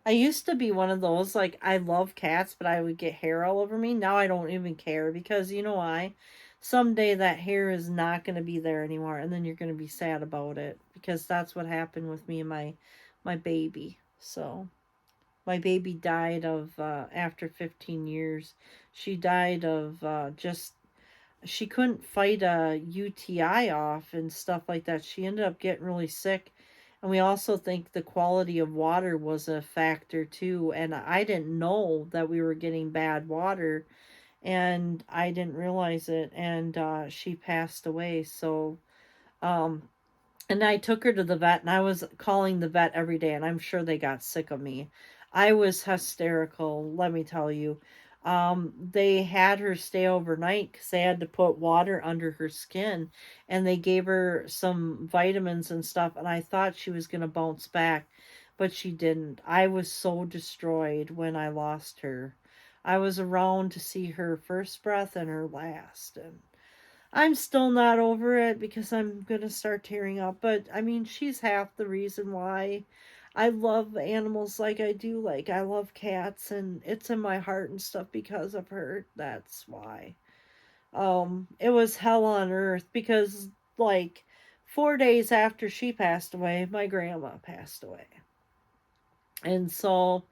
I used to be one of those, like, I love cats, but I would get hair all over me. Now I don't even care because you know why? Someday that hair is not going to be there anymore, and then you're going to be sad about it because that's what happened with me and my baby. So my baby died of after 15 years. She died of just she couldn't fight a UTI off and stuff like that. She ended up getting really sick. And we also think the quality of water was a factor too. And I didn't know that we were getting bad water and I didn't realize it. And she passed away. So, um, and I took her to the vet and I was calling the vet every day and I'm sure they got sick of me. I was hysterical, let me tell you. They had her stay overnight because they had to put water under her skin and they gave her some vitamins and stuff. And I thought she was going to bounce back, but she didn't. I was so destroyed when I lost her. I was around to see her first breath and her last. And I'm still not over it because I'm going to start tearing up. But I mean, she's half the reason why I love animals like I do. Like, I love cats and it's in my heart and stuff because of her. That's why. It was hell on earth because, like, 4 days after she passed away, my grandma passed away. And so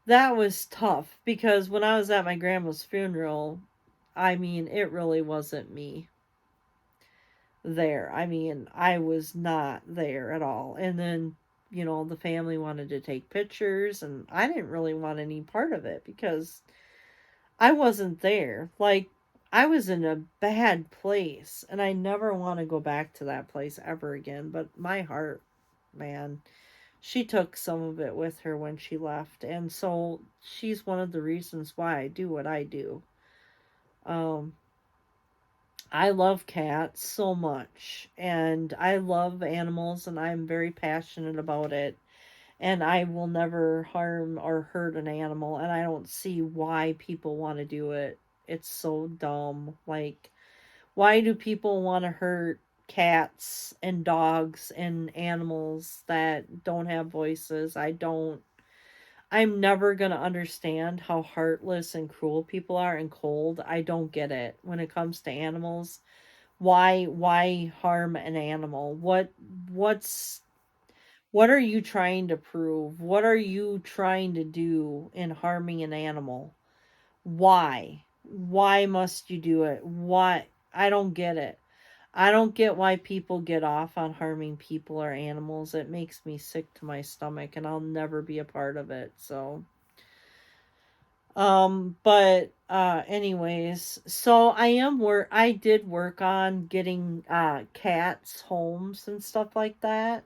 that was tough because when I was at my grandma's funeral, I mean, it really wasn't me there. I mean, I was not there at all. And then, the family wanted to take pictures, and I didn't really want any part of it because I wasn't there. Like, I was in a bad place, and I never want to go back to that place ever again. But my heart, man, she took some of it with her when she left. And so she's one of the reasons why I do what I do. Um, I love cats so much and I love animals and I'm very passionate about it and I will never harm or hurt an animal and I don't see why people want to do it. It's so dumb. Like, why do people want to hurt cats and dogs and animals that don't have voices? I'm never going to understand how heartless and cruel people are and cold. I don't get it when it comes to animals. Why harm an animal? What's what are you trying to prove? What are you trying to do in harming an animal? Why must you do it? Why? I don't get it. I don't get why people get off on harming people or animals. It makes me sick to my stomach and I'll never be a part of it. So but anyways, so I did work on getting cats homes and stuff like that.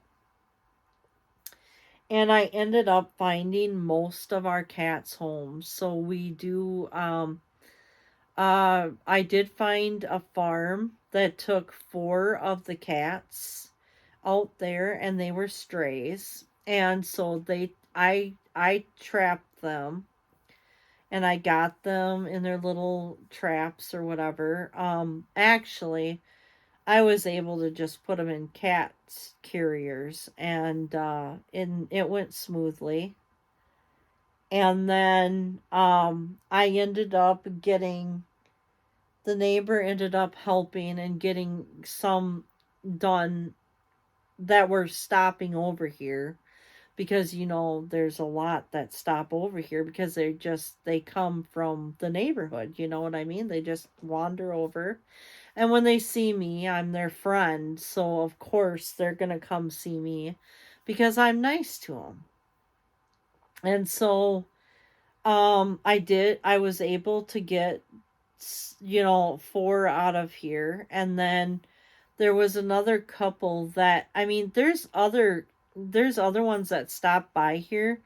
And I ended up finding most of our cats homes. So we do I did find a farm that took 4 of the cats out there and they were strays. And so I trapped them and I got them in their little traps or whatever. Actually, I was able to just put them in cat carriers, and it went smoothly. And then I ended up getting the neighbor ended up helping and getting some done that were stopping over here because there's a lot that stop over here because they come from the neighborhood, you know what I mean? They just wander over and when they see me I'm their friend, so of course they're going to come see me because I'm nice to them. And so I was able to get 4 out of here, and then there was another couple that, I mean, there's other ones that stop by here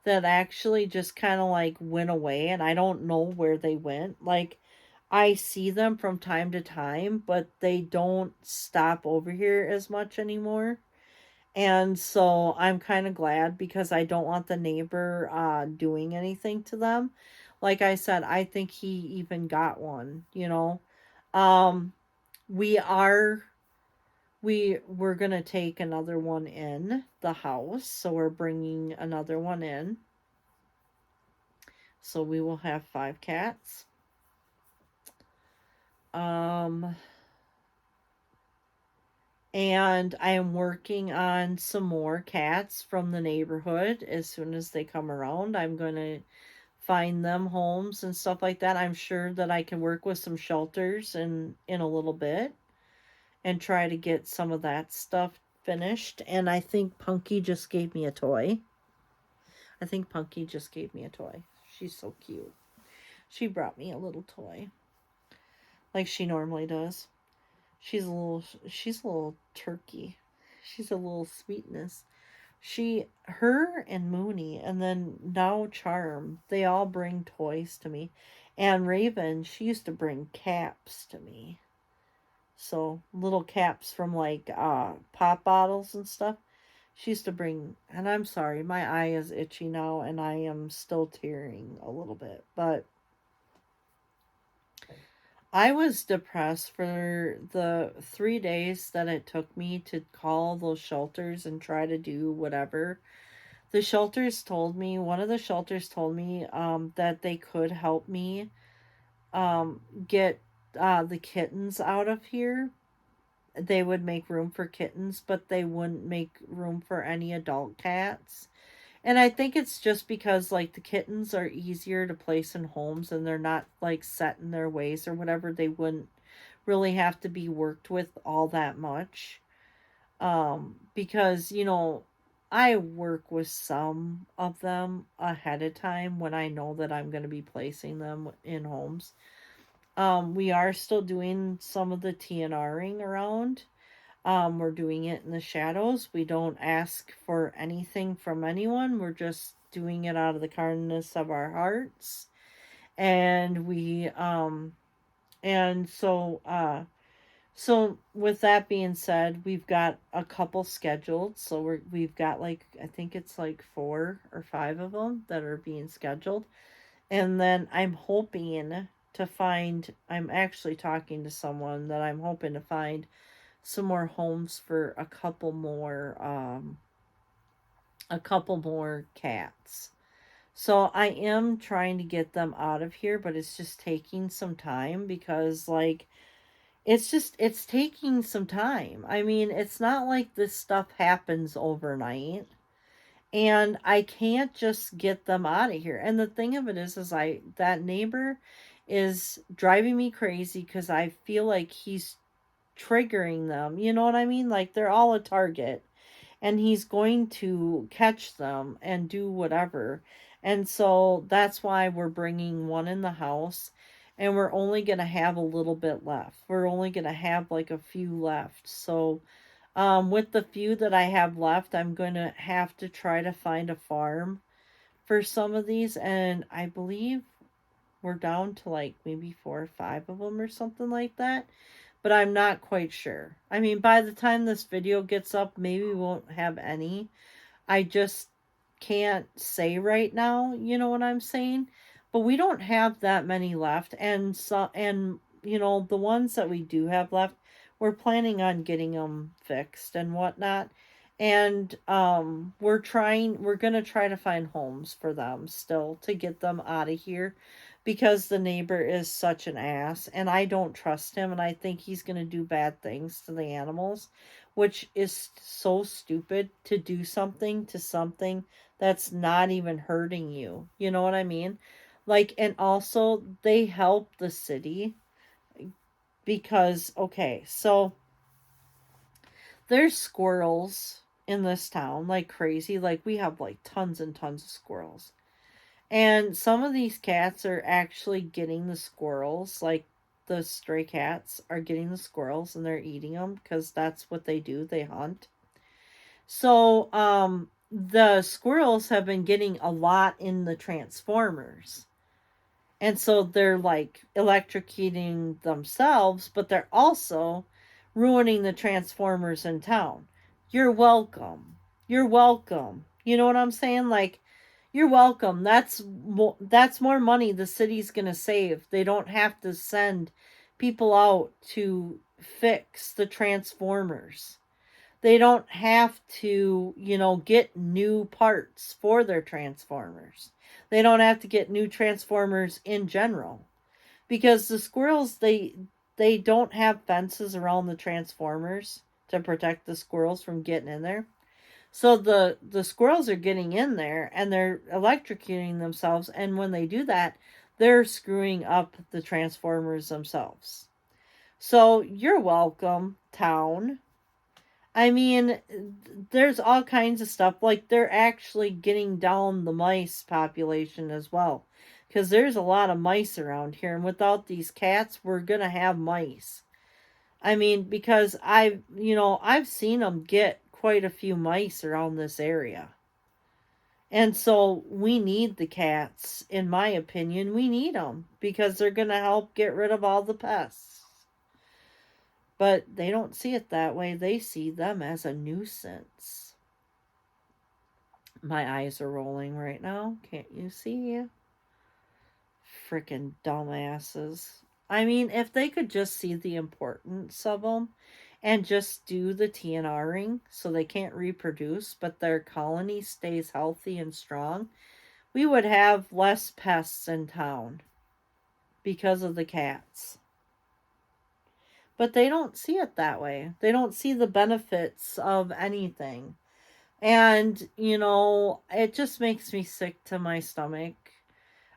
that actually just kind of like went away, and I don't know where they went. Like, I see them from time to time, but they don't stop over here as much anymore. And so I'm kind of glad, because I don't want the neighbor doing anything to them. Like I said, I think he even got one, you know. Um we are we're going to take another one in the house, so we're bringing another one in. So we will have 5 cats. Um and I am working on some more cats from the neighborhood. As soon as they come around, I'm going to find them homes and stuff like that. I'm sure that I can work with some shelters in a little bit and try to get some of that stuff finished. And I think Punky just gave me a toy. I think Punky just gave me a toy. She's so cute. She brought me a little toy, like she normally does. She's a little turkey. She's a little sweetness. Her and Mooney, and then now Charm, they all bring toys to me. And Raven, she used to bring caps to me. So little caps from like pop bottles and stuff. She used to bring, and I'm sorry, my eye is itchy now and I am still tearing a little bit. But I was depressed for the 3 days that it took me to call those shelters and try to do whatever. The shelters told me, one of the shelters told me that they could help me get the kittens out of here. They would make room for kittens, but they wouldn't make room for any adult cats. And I think it's just because, like, the kittens are easier to place in homes and they're not, like, set in their ways or whatever. They wouldn't really have to be worked with all that much. Because, I work with some of them ahead of time when I know that I'm going to be placing them in homes. We are still doing some of the TNRing around. We're doing it in the shadows. We don't ask for anything from anyone. We're just doing it out of the kindness of our hearts. And so with that being said, we've got a couple scheduled. So we've got, like, I think it's like 4 or 5 of them that are being scheduled. And then I'm actually talking to someone that I'm hoping to find some more homes for a couple more cats. So I am trying to get them out of here, but it's just taking some time, because, like, it's taking some time. I mean, it's not like this stuff happens overnight. And I can't just get them out of here. And the thing of it is that neighbor is driving me crazy, because I feel like he's triggering them. You know what I mean? Like, they're all a target, and he's going to catch them and do whatever. And so that's why we're bringing one in the house, and we're only going to have a little bit left. We're only going to have like a few left. So with the few that I have left, I'm going to have to try to find a farm for some of these. And I believe we're down to like maybe 4 or 5 of them or something like that. But I'm not quite sure. I mean, by the time this video gets up, maybe we won't have any. I just can't say right now, you know what I'm saying? But we don't have that many left. And the ones that we do have left, we're planning on getting them fixed and whatnot. And we're going to try to find homes for them still to get them out of here, because the neighbor is such an ass and I don't trust him, and I think he's going to do bad things to the animals, which is so stupid, to do something to something that's not even hurting you. You know what I mean? Like, and also they help the city, because, okay, so there's squirrels in this town like crazy. Like, we have like tons and tons of squirrels. And some of these cats are actually getting the squirrels, like the stray cats are getting the squirrels and they're eating them, because that's what they do. They hunt. So, the squirrels have been getting a lot in the Transformers. And so they're like electrocuting themselves, but they're also ruining the Transformers in town. You're welcome. You're welcome. You know what I'm saying? Like, you're welcome. That's more money the city's going to save. They don't have to send people out to fix the Transformers. They don't have to, get new parts for their Transformers. They don't have to get new Transformers in general. Because the squirrels, they don't have fences around the Transformers to protect the squirrels from getting in there. So the squirrels are getting in there and they're electrocuting themselves, and when they do that, they're screwing up the Transformers themselves. So you're welcome, town. I mean, there's all kinds of stuff. Like, they're actually getting down the mice population as well. Because there's a lot of mice around here. And without these cats, we're going to have mice. I mean, because I've seen them get quite a few mice around this area. And so we need the cats, in my opinion. We need them because they're going to help get rid of all the pests. But they don't see it that way. They see them as a nuisance. My eyes are rolling right now. Can't you see? Freaking dumbasses. I mean, if they could just see the importance of them and just do the TNRing so they can't reproduce, but their colony stays healthy and strong, we would have less pests in town because of the cats. But they don't see it that way. They don't see the benefits of anything. And, it just makes me sick to my stomach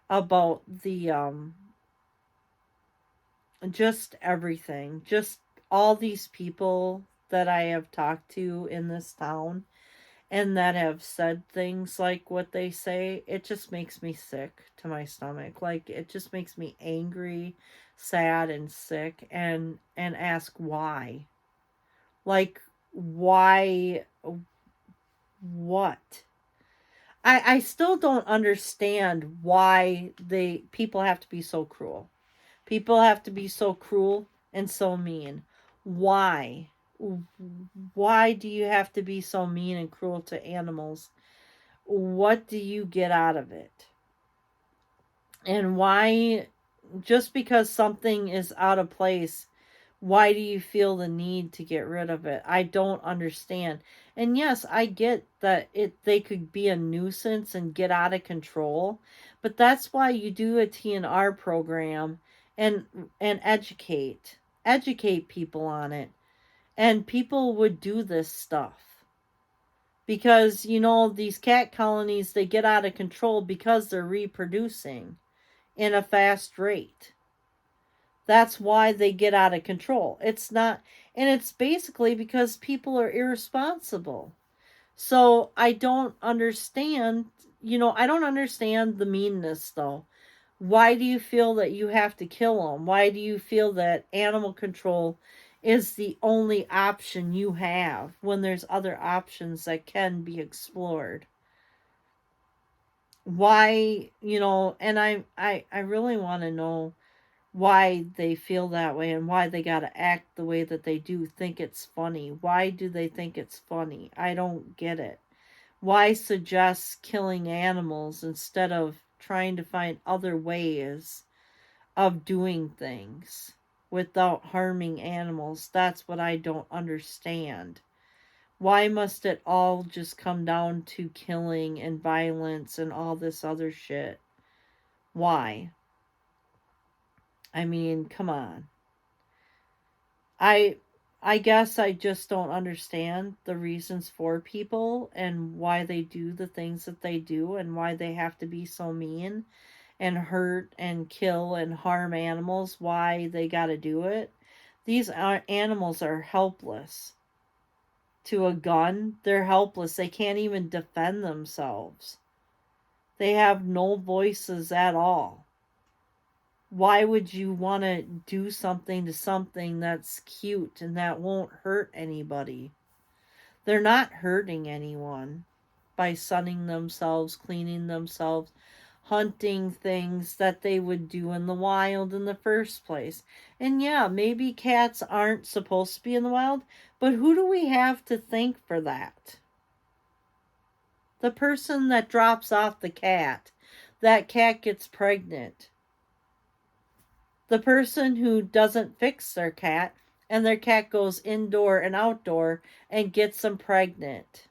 about the, just everything. Just all these people that I have talked to in this town and that have said things like what they say. It just makes me sick to my stomach. Like, it just makes me angry, sad, and sick, and ask why. Like, why? What? I still don't understand why people have to be so cruel. People have to be so cruel and so mean. Why? Why do you have to be so mean and cruel to animals? What do you get out of it? And why, just because something is out of place, why do you feel the need to get rid of it? I don't understand. And yes, I get that they could be a nuisance and get out of control, but that's why you do a TNR program and educate people on it. And people would do this stuff. Because, these cat colonies, they get out of control because they're reproducing in a fast rate. That's why they get out of control. It's not, and it's basically because people are irresponsible. So I don't understand, I don't understand the meanness though. Why do you feel that you have to kill them? Why do you feel that animal control is the only option you have when there's other options that can be explored? Why, and I really want to know why they feel that way and why they got to act the way that they do, think it's funny. Why do they think it's funny? I don't get it. Why suggest killing animals instead of trying to find other ways of doing things without harming animals? That's what I don't understand. Why must it all just come down to killing and violence and all this other shit? Why? I mean, come on. I I guess I just don't understand the reasons for people and why they do the things that they do and why they have to be so mean and hurt and kill and harm animals, why they got to do it. These animals are helpless to a gun. They're helpless. They can't even defend themselves. They have no voices at all. Why would you want to do something to something that's cute and that won't hurt anybody? They're not hurting anyone. by sunning themselves, cleaning themselves, hunting things that they would do in the wild in the first place. And yeah, maybe cats aren't supposed to be in the wild, but who do we have to thank for that? The person that drops off the cat. That cat gets pregnant. The person who doesn't fix their cat and their cat goes indoor and outdoor and gets them pregnant.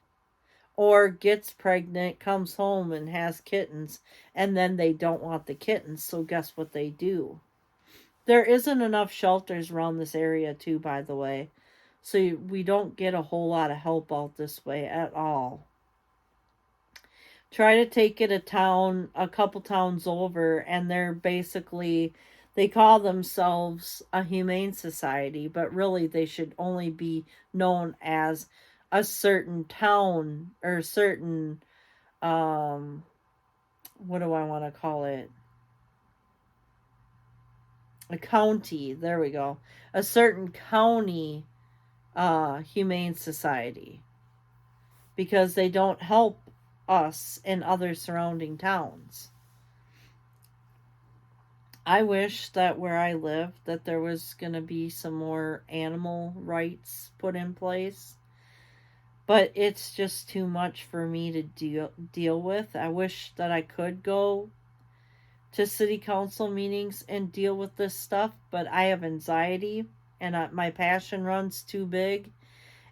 Or gets pregnant, comes home and has kittens, and then they don't want the kittens, so guess what they do? There isn't enough shelters around this area, too, by the way. So we don't get a whole lot of help out this way at all. Try to take it a couple towns over, and they're basically, they call themselves a humane society, but really they should only be known as a certain town or certain, what do I want to call it? A county. There we go. A certain county humane society, because they don't help us in other surrounding towns. I wish that where I live that there was going to be some more animal rights put in place, but it's just too much for me to deal with. I wish that I could go to city council meetings and deal with this stuff, but I have anxiety and my passion runs too big,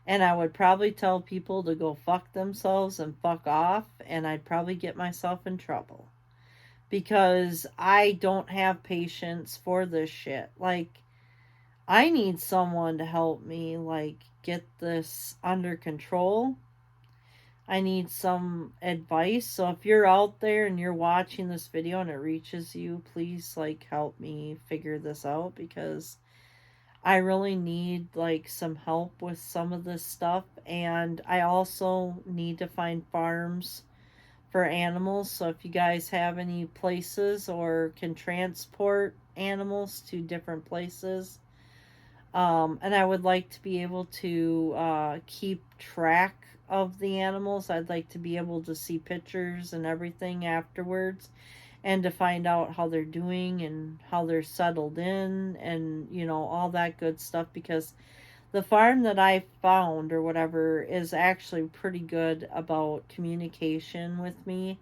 and I would probably tell people to go fuck themselves and fuck off, and I'd probably get myself in trouble because I don't have patience for this shit. Like, I need someone to help me, like, get this under control. I need some advice. So if you're out there and you're watching this video and it reaches you, please, like, help me figure this out, because I really need, like, some help with some of this stuff. And I also need to find farms for animals. So if you guys have any places or can transport animals to different places, and I would like to be able to keep track of the animals. I'd like to be able to see pictures and everything afterwards, and to find out how they're doing and how they're settled in, and all that good stuff, because the farm that I found or whatever is actually pretty good about communication with me.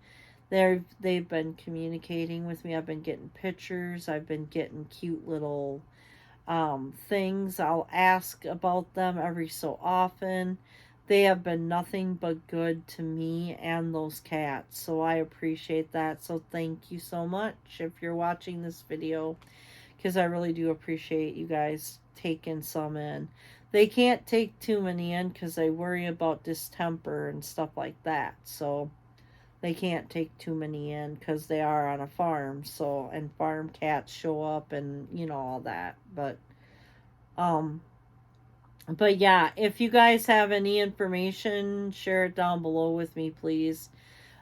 They've been communicating with me. I've been getting pictures. I've been getting cute little things. I'll ask about them every so often. They have been nothing but good to me and those cats, so I appreciate that. So thank you so much if you're watching this video, because I really do appreciate you guys taking some in. They can't take too many in because they worry about distemper and stuff like that, so they can't take too many in because they are on a farm. So, and farm cats show up and all that. Um but yeah, if you guys have any information, share it down below with me, please.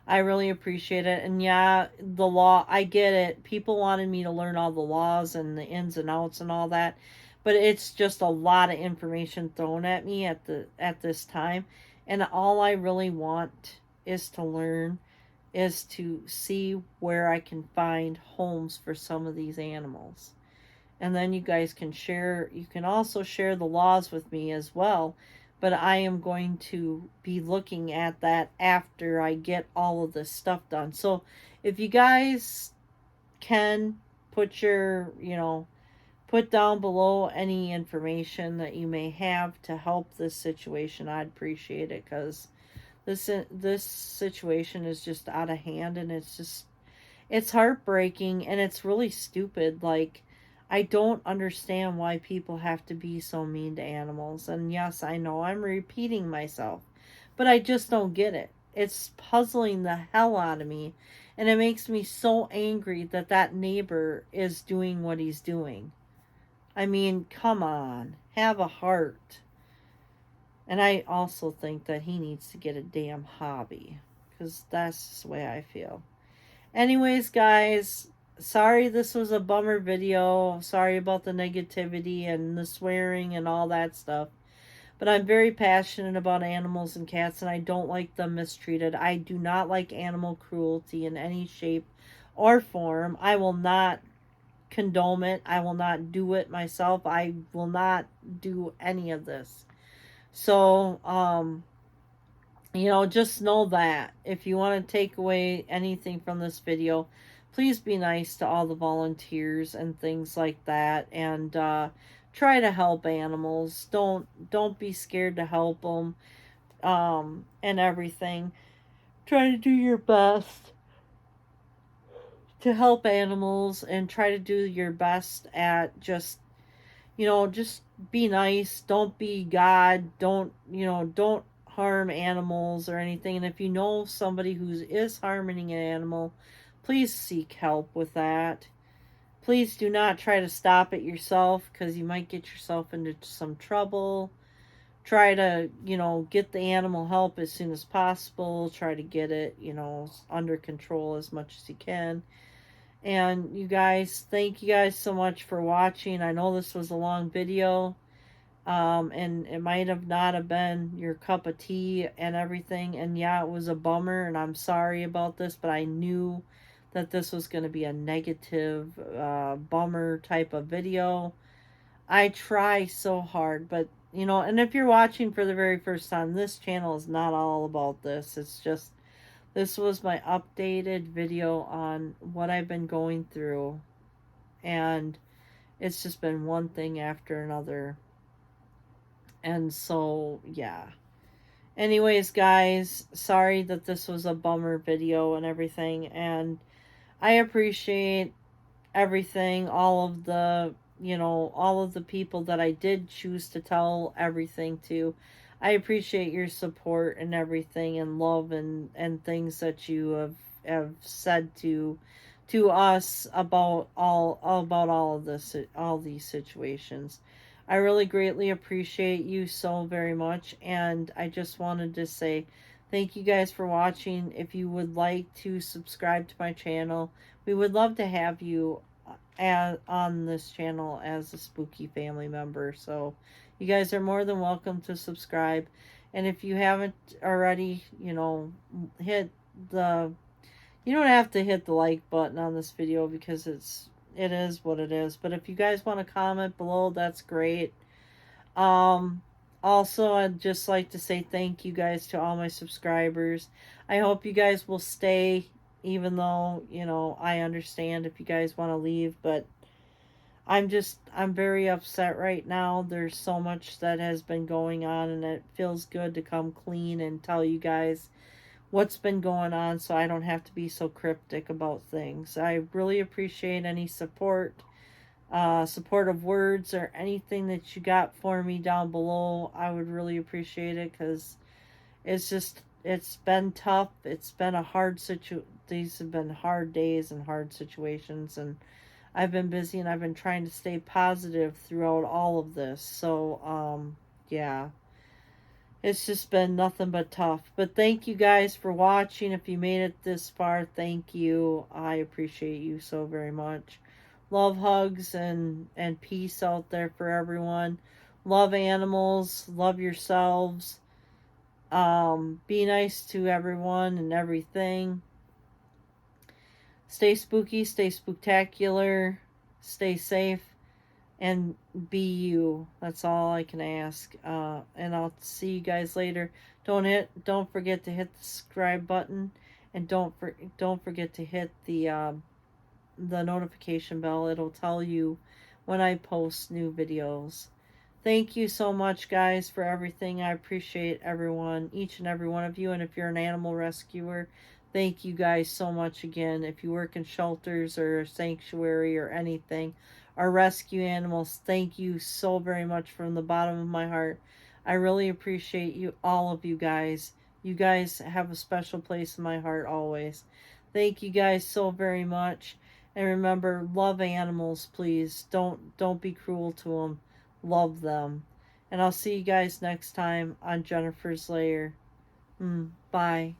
I really appreciate it. And yeah, the law, I get it. People wanted me to learn all the laws and the ins and outs and all that, but it's just a lot of information thrown at me at this time, and all I really want is to learn, is to see where I can find homes for some of these animals. And then you guys can share, you can also share the laws with me as well. But I am going to be looking at that after I get all of this stuff done. So if you guys can put put down below any information that you may have to help this situation, I'd appreciate it, because this situation is just out of hand, and it's heartbreaking, and it's really stupid. Like, I don't understand why people have to be so mean to animals. And yes, I know I'm repeating myself, but I just don't get it. It's puzzling the hell out of me, and it makes me so angry that that neighbor is doing what he's doing. I mean, come on, have a heart. And I also think that he needs to get a damn hobby, because that's just the way I feel. Anyways, guys, sorry this was a bummer video. Sorry about the negativity and the swearing and all that stuff. But I'm very passionate about animals and cats, and I don't like them mistreated. I do not like animal cruelty in any shape or form. I will not condone it. I will not do it myself. I will not do any of this. So, just know that if you want to take away anything from this video, please be nice to all the volunteers and things like that, and try to help animals. Don't be scared to help them, and everything. Try to do your best to help animals, and try to do your best at just be nice. Don't be God. Don't harm animals or anything. And if you know somebody who is harming an animal, please seek help with that. Please do not try to stop it yourself, because you might get yourself into some trouble. Try to, get the animal help as soon as possible. Try to get it, under control as much as you can. And you guys, thank you guys so much for watching. I know this was a long video, and it might have not have been your cup of tea and everything. And yeah, it was a bummer, and I'm sorry about this, but I knew that this was going to be a negative, bummer type of video. I try so hard, but and if you're watching for the very first time, this channel is not all about this. It's just, this was my updated video on what I've been going through, and it's just been one thing after another. And so, yeah. Anyways, guys, sorry that this was a bummer video and everything, and I appreciate everything, all of the people that I did choose to tell everything to. I appreciate your support and everything, and love, and things that you have said to us about all of this, all these situations. I really greatly appreciate you so very much, and I just wanted to say thank you guys for watching. If you would like to subscribe to my channel, we would love to have you on this channel as a spooky family member. So you guys are more than welcome to subscribe. And if you haven't already, hit the you don't have to hit the like button on this video, because it is what it is. But if you guys want to comment below, that's great. Also, I'd just like to say thank you guys to all my subscribers. I hope you guys will stay, even though, I understand if you guys want to leave, but I'm very upset right now. There's so much that has been going on, and it feels good to come clean and tell you guys what's been going on, so I don't have to be so cryptic about things. I really appreciate any support, supportive words, or anything that you got for me down below. I would really appreciate it, because it's been tough. It's been a these have been hard days and hard situations, and I've been busy, and I've been trying to stay positive throughout all of this. So, yeah. It's just been nothing but tough. But thank you guys for watching. If you made it this far, thank you. I appreciate you so very much. Love, hugs, and peace out there for everyone. Love animals. Love yourselves. Be nice to everyone and everything. Stay spooky. Stay spooktacular. Stay safe. And be you. That's all I can ask. And I'll see you guys later. Don't forget to hit the subscribe button, and don't forget to hit the notification bell. It'll tell you when I post new videos. Thank you so much, guys, for everything. I appreciate everyone, each and every one of you. And if you're an animal rescuer, thank you guys so much again. If you work in shelters or a sanctuary or anything, or rescue animals, thank you so very much from the bottom of my heart. I really appreciate you, all of you guys. You guys have a special place in my heart always. Thank you guys so very much. And remember, love animals, please. Don't be cruel to them. Love them. And I'll see you guys next time on Jennifer's Lair. Bye.